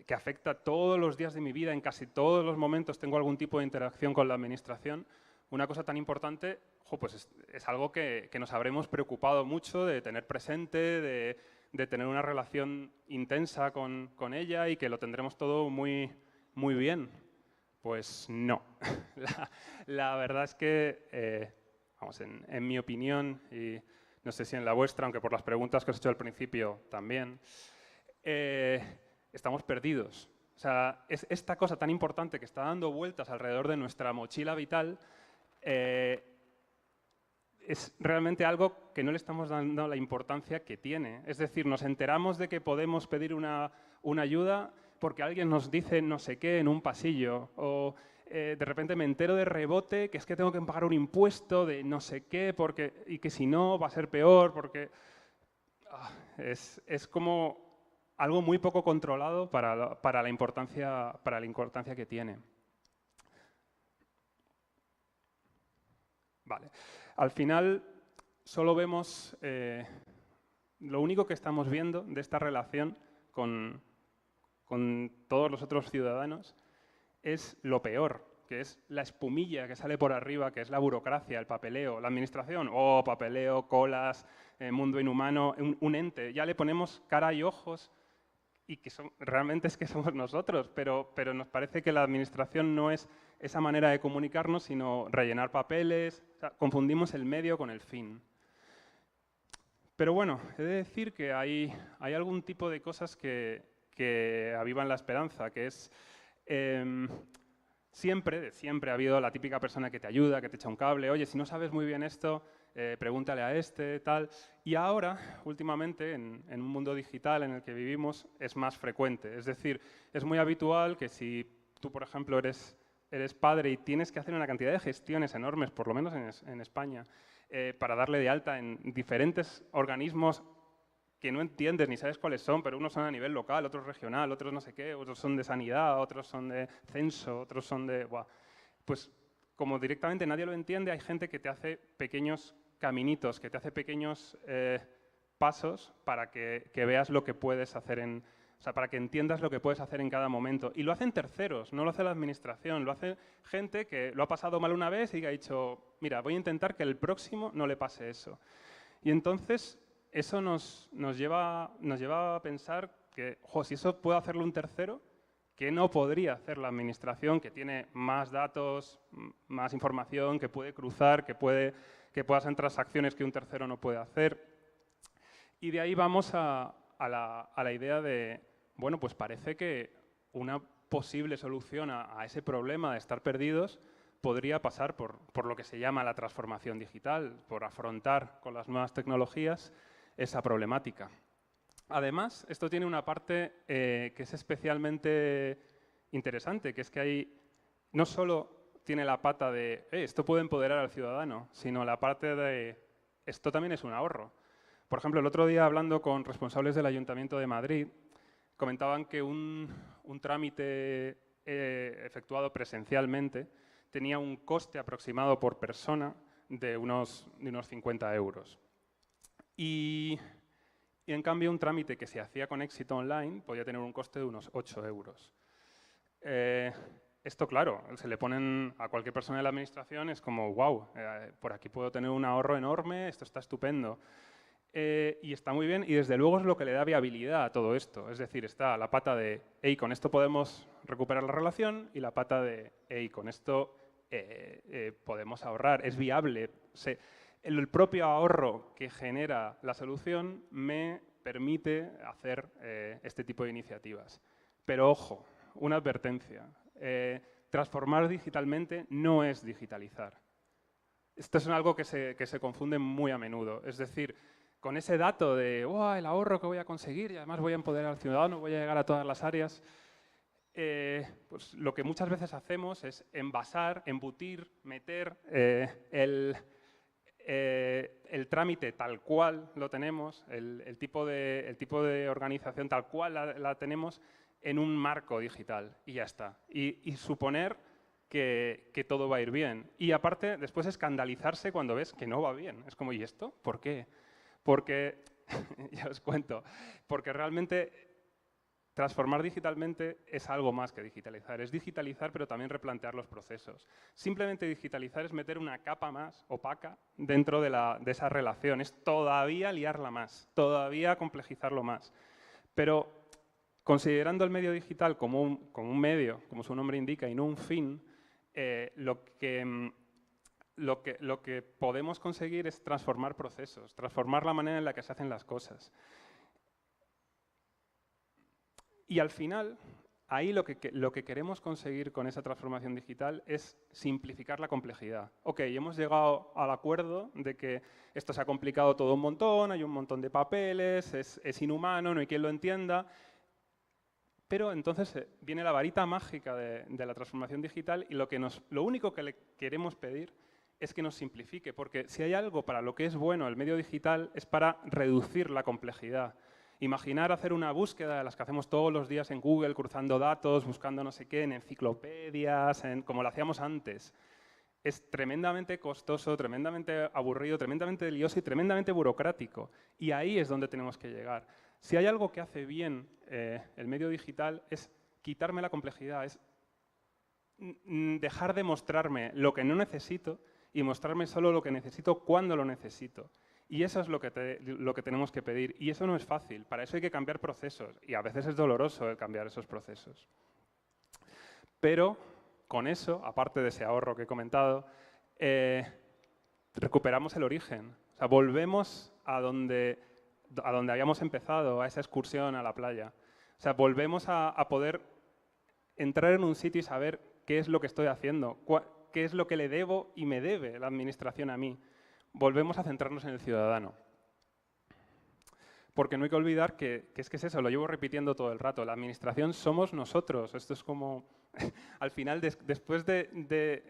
que afecta todos los días de mi vida, en casi todos los momentos tengo algún tipo de interacción con la administración, una cosa tan importante, pues es algo que nos habremos preocupado mucho de tener presente, de tener una relación intensa con ella y que lo tendremos todo muy, muy bien. Pues no. La verdad es que, en mi opinión, y no sé si en la vuestra, aunque por las preguntas que os he hecho al principio también, estamos perdidos. O sea, es esta cosa tan importante que está dando vueltas alrededor de nuestra mochila vital, es realmente algo que no le estamos dando la importancia que tiene. Es decir, nos enteramos de que podemos pedir una ayuda porque alguien nos dice no sé qué en un pasillo, o de repente me entero de rebote que es que tengo que pagar un impuesto de no sé qué y que si no va a ser peor, porque es como algo muy poco controlado para la importancia que tiene. Vale. Al final, solo vemos, lo único que estamos viendo de esta relación con todos los otros ciudadanos es lo peor, que es la espumilla que sale por arriba, que es la burocracia, el papeleo, la administración, papeleo, colas, mundo inhumano, un ente. Ya le ponemos cara y ojos y que realmente es que somos nosotros, pero nos parece que la administración no es esa manera de comunicarnos, sino rellenar papeles. O sea, confundimos el medio con el fin. Pero bueno, he de decir que hay algún tipo de cosas que avivan la esperanza, que es siempre ha habido la típica persona que te ayuda, que te echa un cable. Oye, si no sabes muy bien esto, pregúntale a este, tal. Y ahora, últimamente, en un mundo digital en el que vivimos, es más frecuente. Es decir, es muy habitual que si tú, por ejemplo, eres padre y tienes que hacer una cantidad de gestiones enormes, por lo menos en España, para darle de alta en diferentes organismos que no entiendes ni sabes cuáles son, pero unos son a nivel local, otros regional, otros no sé qué, otros son de sanidad, otros son de censo, otros son de... Buah. Pues como directamente nadie lo entiende, hay gente que te hace pequeños caminitos, que te hace pequeños pasos para que veas lo que puedes hacer o sea, para que entiendas lo que puedes hacer en cada momento. Y lo hacen terceros, no lo hace la administración, lo hace gente que lo ha pasado mal una vez y que ha dicho, mira, voy a intentar que el próximo no le pase eso. Y entonces eso nos lleva a pensar que, si eso puede hacerlo un tercero, ¿qué no podría hacer la administración, que tiene más datos, más información, que puede cruzar, que puede hacer transacciones que un tercero no puede hacer? Y de ahí vamos a la idea de, bueno, pues parece que una posible solución a ese problema de estar perdidos podría pasar por lo que se llama la transformación digital, por afrontar con las nuevas tecnologías esa problemática. Además, esto tiene una parte que es especialmente interesante, que es que no solo tiene la pata de esto puede empoderar al ciudadano, sino la parte de esto también es un ahorro. Por ejemplo, el otro día, hablando con responsables del Ayuntamiento de Madrid, comentaban que un trámite efectuado presencialmente tenía un coste aproximado por persona de unos 50 euros. Y en cambio, un trámite que se hacía con éxito online podía tener un coste de unos 8 euros. Esto, claro, se le ponen a cualquier persona de la administración, es como, wow, por aquí puedo tener un ahorro enorme, esto está estupendo. Y está muy bien, y desde luego es lo que le da viabilidad a todo esto. Es decir, está la pata de, hey, con esto podemos recuperar la relación, y la pata de, hey, con esto podemos ahorrar, es viable. El propio ahorro que genera la solución me permite hacer este tipo de iniciativas. Pero ojo, una advertencia. Transformar digitalmente no es digitalizar. Esto es algo que se confunde muy a menudo. Es decir, con ese dato de el ahorro que voy a conseguir y además voy a empoderar al ciudadano, voy a llegar a todas las áreas, pues lo que muchas veces hacemos es envasar, embutir, meter el trámite tal cual lo tenemos, el tipo de organización tal cual la tenemos en un marco digital y ya está. Y suponer que todo va a ir bien. Y aparte, después escandalizarse cuando ves que no va bien. Es como, ¿y esto? ¿Por qué? Porque, ya os cuento, porque realmente transformar digitalmente es algo más que digitalizar. Es digitalizar, pero también replantear los procesos. Simplemente digitalizar es meter una capa más opaca dentro de esa relación. Es todavía liarla más, todavía complejizarlo más. Pero considerando el medio digital como un medio, como su nombre indica, y no un fin, lo que podemos conseguir es transformar procesos, transformar la manera en la que se hacen las cosas. Y al final, ahí lo que queremos conseguir con esa transformación digital es simplificar la complejidad. Ok, hemos llegado al acuerdo de que esto se ha complicado todo un montón, hay un montón de papeles, es inhumano, no hay quien lo entienda. Pero entonces viene la varita mágica de la transformación digital y lo único que le queremos pedir es que nos simplifique, porque si hay algo para lo que es bueno el medio digital es para reducir la complejidad. Imaginar hacer una búsqueda de las que hacemos todos los días en Google, cruzando datos, buscando no sé qué, en enciclopedias, como lo hacíamos antes. Es tremendamente costoso, tremendamente aburrido, tremendamente lioso y tremendamente burocrático. Y ahí es donde tenemos que llegar. Si hay algo que hace bien el medio digital es quitarme la complejidad, es dejar de mostrarme lo que no necesito y mostrarme solo lo que necesito cuando lo necesito. Y eso es lo que tenemos que pedir. Y eso no es fácil. Para eso hay que cambiar procesos. Y a veces es doloroso el cambiar esos procesos. Pero con eso, aparte de ese ahorro que he comentado, recuperamos el origen. O sea, volvemos a donde habíamos empezado, a esa excursión a la playa. O sea, volvemos a poder entrar en un sitio y saber qué es lo que estoy haciendo, qué es lo que le debo y me debe la administración a mí. Volvemos a centrarnos en el ciudadano. Porque no hay que olvidar que es eso, lo llevo repitiendo todo el rato, la administración somos nosotros. Esto es como, al final, después de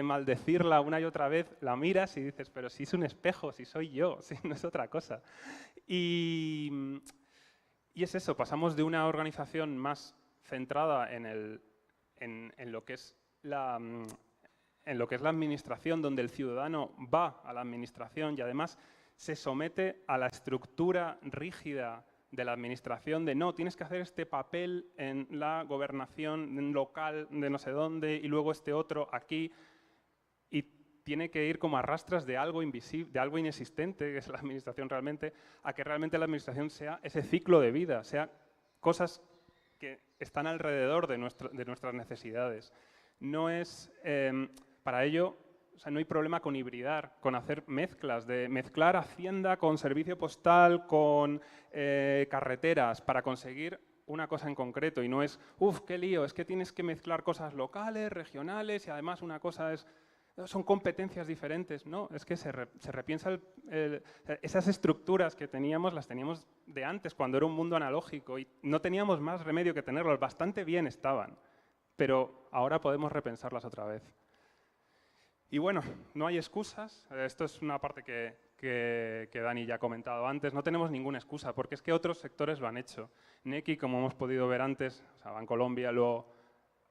maldecirla una y otra vez, la miras y dices, pero si es un espejo, si soy yo, si no es otra cosa. Y es eso, pasamos de una organización más centrada en lo que es la administración, donde el ciudadano va a la administración y además se somete a la estructura rígida de la administración de no, tienes que hacer este papel en la gobernación local de no sé dónde y luego este otro aquí, y tiene que ir como a rastras de algo invisible, de algo inexistente, que es la administración realmente, a que realmente la administración sea ese ciclo de vida, sea cosas que están alrededor de nuestras necesidades. No es, para ello, o sea, no hay problema con hibridar, con hacer mezclas, de mezclar Hacienda con servicio postal, con carreteras, para conseguir una cosa en concreto. Y no es, uff, qué lío, es que tienes que mezclar cosas locales, regionales, y además una cosa son competencias diferentes. No, es que se repiensa esas estructuras que teníamos, las teníamos de antes, cuando era un mundo analógico, y no teníamos más remedio que tenerlos, bastante bien estaban, pero ahora podemos repensarlas otra vez. Y bueno, no hay excusas. Esto es una parte que Dani ya ha comentado antes. No tenemos ninguna excusa, porque es que otros sectores lo han hecho. Nequi, como hemos podido ver antes, o sea, Bancolombia lo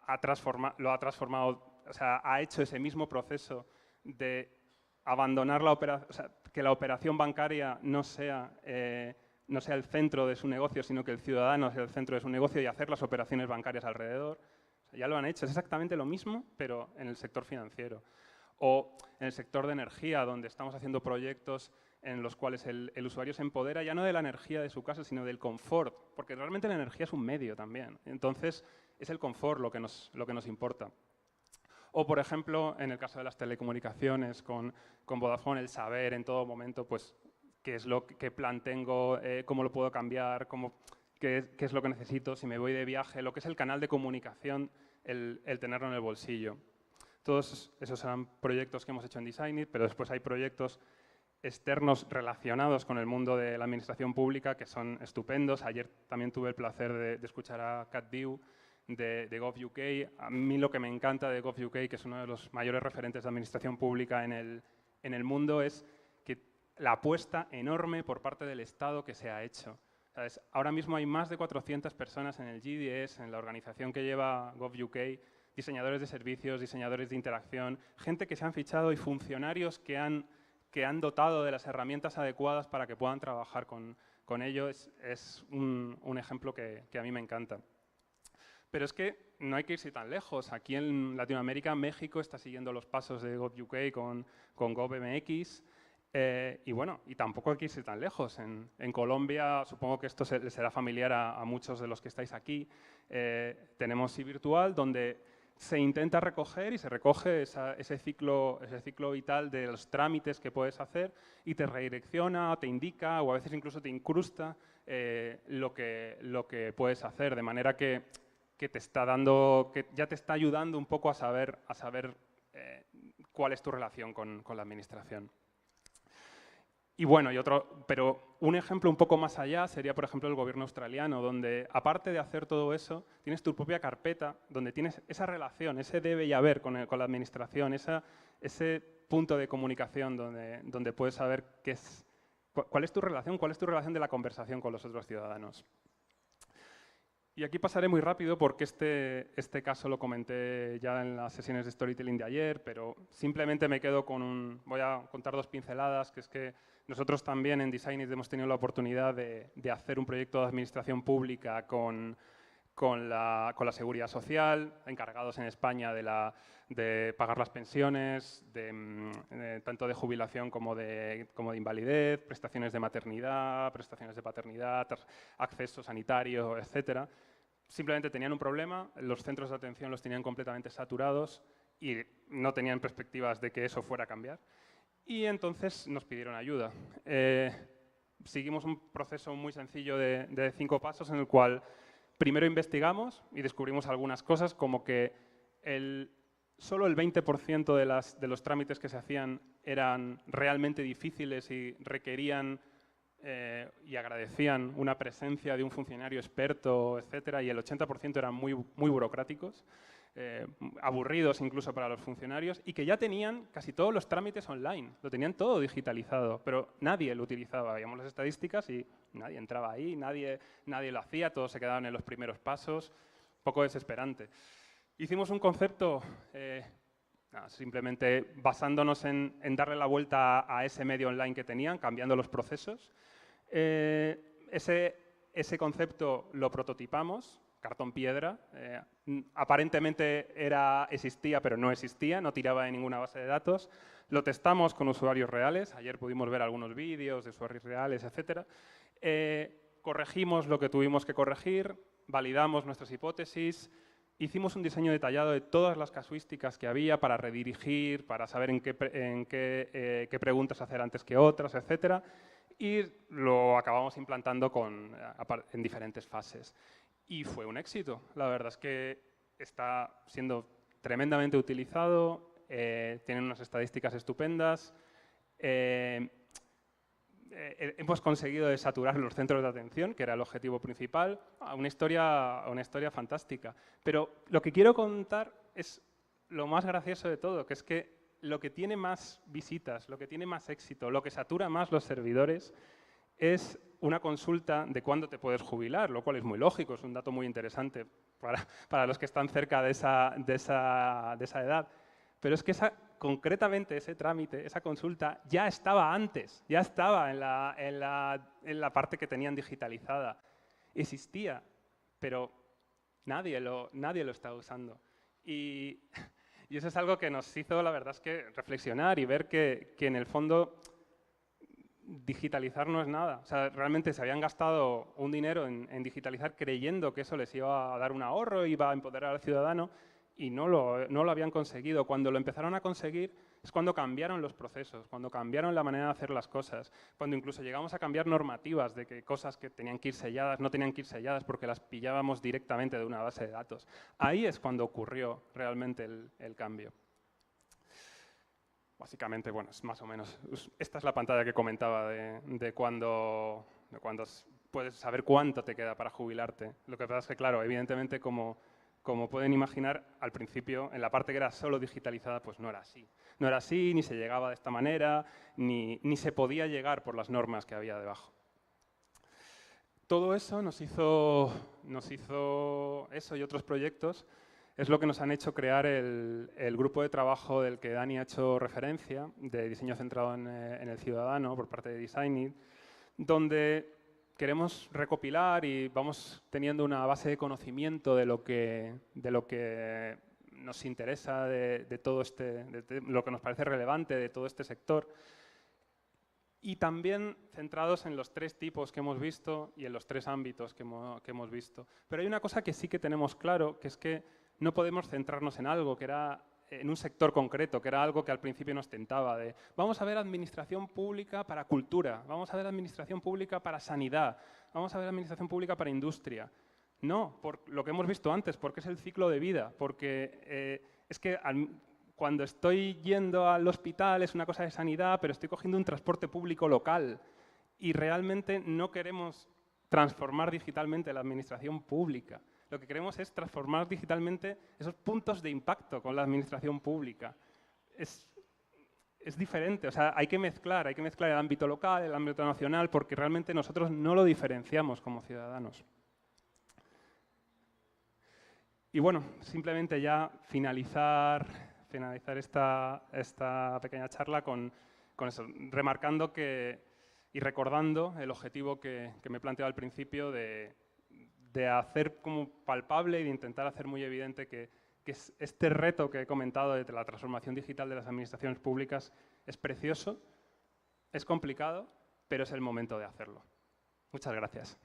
ha transformado, o sea, ha hecho ese mismo proceso de abandonar la operación, o sea, que la operación bancaria no sea el centro de su negocio, sino que el ciudadano sea el centro de su negocio y hacer las operaciones bancarias alrededor. O sea, ya lo han hecho. Es exactamente lo mismo, pero en el sector financiero. O en el sector de energía, donde estamos haciendo proyectos en los cuales el usuario se empodera ya no de la energía de su casa, sino del confort, porque realmente la energía es un medio también. Entonces, es el confort lo que nos importa. O, por ejemplo, en el caso de las telecomunicaciones, con Vodafone, el saber en todo momento pues, qué plan tengo, cómo lo puedo cambiar, qué es lo que necesito, si me voy de viaje, lo que es el canal de comunicación, el tenerlo en el bolsillo. Todos esos serán proyectos que hemos hecho en Designit, pero después hay proyectos externos relacionados con el mundo de la administración pública que son estupendos. Ayer también tuve el placer de escuchar a Kat Dew de Gov.uk. A mí lo que me encanta de Gov.uk, que es uno de los mayores referentes de administración pública en el mundo, es que la apuesta enorme por parte del Estado que se ha hecho. ¿Sabes? Ahora mismo hay más de 400 personas en el GDS, en la organización que lleva Gov.uk, diseñadores de servicios, diseñadores de interacción, gente que se han fichado y funcionarios que han dotado de las herramientas adecuadas para que puedan trabajar con ello. Es un ejemplo que a mí me encanta. Pero es que no hay que irse tan lejos. Aquí en Latinoamérica, México está siguiendo los pasos de Gov.uk con GovMX. Y bueno, y tampoco hay que irse tan lejos. En Colombia, supongo que esto les será familiar a muchos de los que estáis aquí, tenemos iVirtual, donde se intenta recoger y se recoge ese ciclo vital de los trámites que puedes hacer y te redirecciona, te indica o a veces incluso te incrusta lo que puedes hacer, de manera que ya te está ayudando un poco a saber cuál es tu relación con la administración. Y bueno, pero un ejemplo un poco más allá sería, por ejemplo, el gobierno australiano, donde, aparte de hacer todo eso, tienes tu propia carpeta, donde tienes esa relación, ese debe y haber con la administración, ese punto de comunicación donde puedes saber cuál es tu relación de la conversación con los otros ciudadanos. Y aquí pasaré muy rápido porque este caso lo comenté ya en las sesiones de storytelling de ayer, pero simplemente me quedo con voy a contar 2 pinceladas, que es que nosotros también en Designit hemos tenido la oportunidad de hacer un proyecto de administración pública con la Seguridad Social, encargados en España de pagar las pensiones, tanto de jubilación como de invalidez, prestaciones de maternidad, prestaciones de paternidad, acceso sanitario, etcétera. Simplemente tenían un problema, los centros de atención los tenían completamente saturados y no tenían perspectivas de que eso fuera a cambiar. Y entonces nos pidieron ayuda. Seguimos un proceso muy sencillo de 5 pasos en el cual primero investigamos y descubrimos algunas cosas, como que solo el 20% de los trámites que se hacían eran realmente difíciles y requerían y agradecían una presencia de un funcionario experto, etcétera, y el 80% eran muy burocráticos, aburridos incluso para los funcionarios, y que ya tenían casi todos los trámites online, lo tenían todo digitalizado, pero nadie lo utilizaba. Veíamos las estadísticas y nadie entraba ahí, nadie lo hacía, todos se quedaban en los primeros pasos, un poco desesperante. Hicimos un concepto simplemente basándonos en darle la vuelta a ese medio online que tenían, cambiando los procesos. Ese concepto lo prototipamos, cartón piedra. Aparentemente existía, pero no existía, no tiraba de ninguna base de datos. Lo testamos con usuarios reales. Ayer pudimos ver algunos vídeos de usuarios reales, etc. Corregimos lo que tuvimos que corregir, validamos nuestras hipótesis. Hicimos un diseño detallado de todas las casuísticas que había para redirigir, para saber en qué preguntas hacer antes que otras, etc. Y lo acabamos implantando en diferentes fases. Y fue un éxito. La verdad es que está siendo tremendamente utilizado, tiene unas estadísticas estupendas. Hemos conseguido saturar los centros de atención, que era el objetivo principal. Una historia fantástica. Pero lo que quiero contar es lo más gracioso de todo, que es que lo que tiene más visitas, lo que tiene más éxito, lo que satura más los servidores es una consulta de cuándo te puedes jubilar, lo cual es muy lógico, es un dato muy interesante para los que están cerca de esa edad. Pero es que concretamente ese trámite, esa consulta, ya estaba antes, ya estaba en la parte que tenían digitalizada. Existía, pero nadie lo estaba usando. Y eso es algo que nos hizo, la verdad es que reflexionar y ver que en el fondo digitalizar no es nada. O sea, realmente se habían gastado un dinero en digitalizar creyendo que eso les iba a dar un ahorro, iba a empoderar al ciudadano, y no lo habían conseguido. Cuando lo empezaron a conseguir es cuando cambiaron los procesos, cuando cambiaron la manera de hacer las cosas, cuando incluso llegamos a cambiar normativas de que cosas que tenían que ir selladas no tenían que ir selladas porque las pillábamos directamente de una base de datos. Ahí es cuando ocurrió realmente el cambio. Básicamente, bueno, es más o menos. Esta es la pantalla que comentaba de cuando puedes saber cuánto te queda para jubilarte. Lo que pasa es que, claro, evidentemente, como pueden imaginar, al principio, en la parte que era solo digitalizada, pues no era así. No era así, ni se llegaba de esta manera, ni se podía llegar por las normas que había debajo. Todo eso nos hizo eso y otros proyectos. Es lo que nos han hecho crear el grupo de trabajo del que Dani ha hecho referencia, de diseño centrado en el ciudadano por parte de Designit, donde queremos recopilar y vamos teniendo una base de conocimiento de lo que nos interesa, de todo de lo que nos parece relevante de todo este sector. Y también centrados en los 3 tipos que hemos visto y en los 3 ámbitos que hemos visto. Pero hay una cosa que sí que tenemos claro, que es que no podemos centrarnos en algo que era en un sector concreto, que era algo que al principio nos tentaba, de vamos a ver administración pública para cultura, vamos a ver administración pública para sanidad, vamos a ver administración pública para industria. No, por lo que hemos visto antes, porque es el ciclo de vida, porque es que cuando estoy yendo al hospital es una cosa de sanidad, pero estoy cogiendo un transporte público local y realmente no queremos transformar digitalmente la administración pública. Lo que queremos es transformar digitalmente esos puntos de impacto con la administración pública. Es diferente, o sea, hay que mezclar el ámbito local, el ámbito nacional, porque realmente nosotros no lo diferenciamos como ciudadanos. Y bueno, simplemente ya finalizar esta pequeña charla con eso, remarcando y recordando el objetivo que me he planteado al principio de hacer como palpable y de intentar hacer muy evidente que este reto que he comentado de la transformación digital de las administraciones públicas es precioso, es complicado, pero es el momento de hacerlo. Muchas gracias.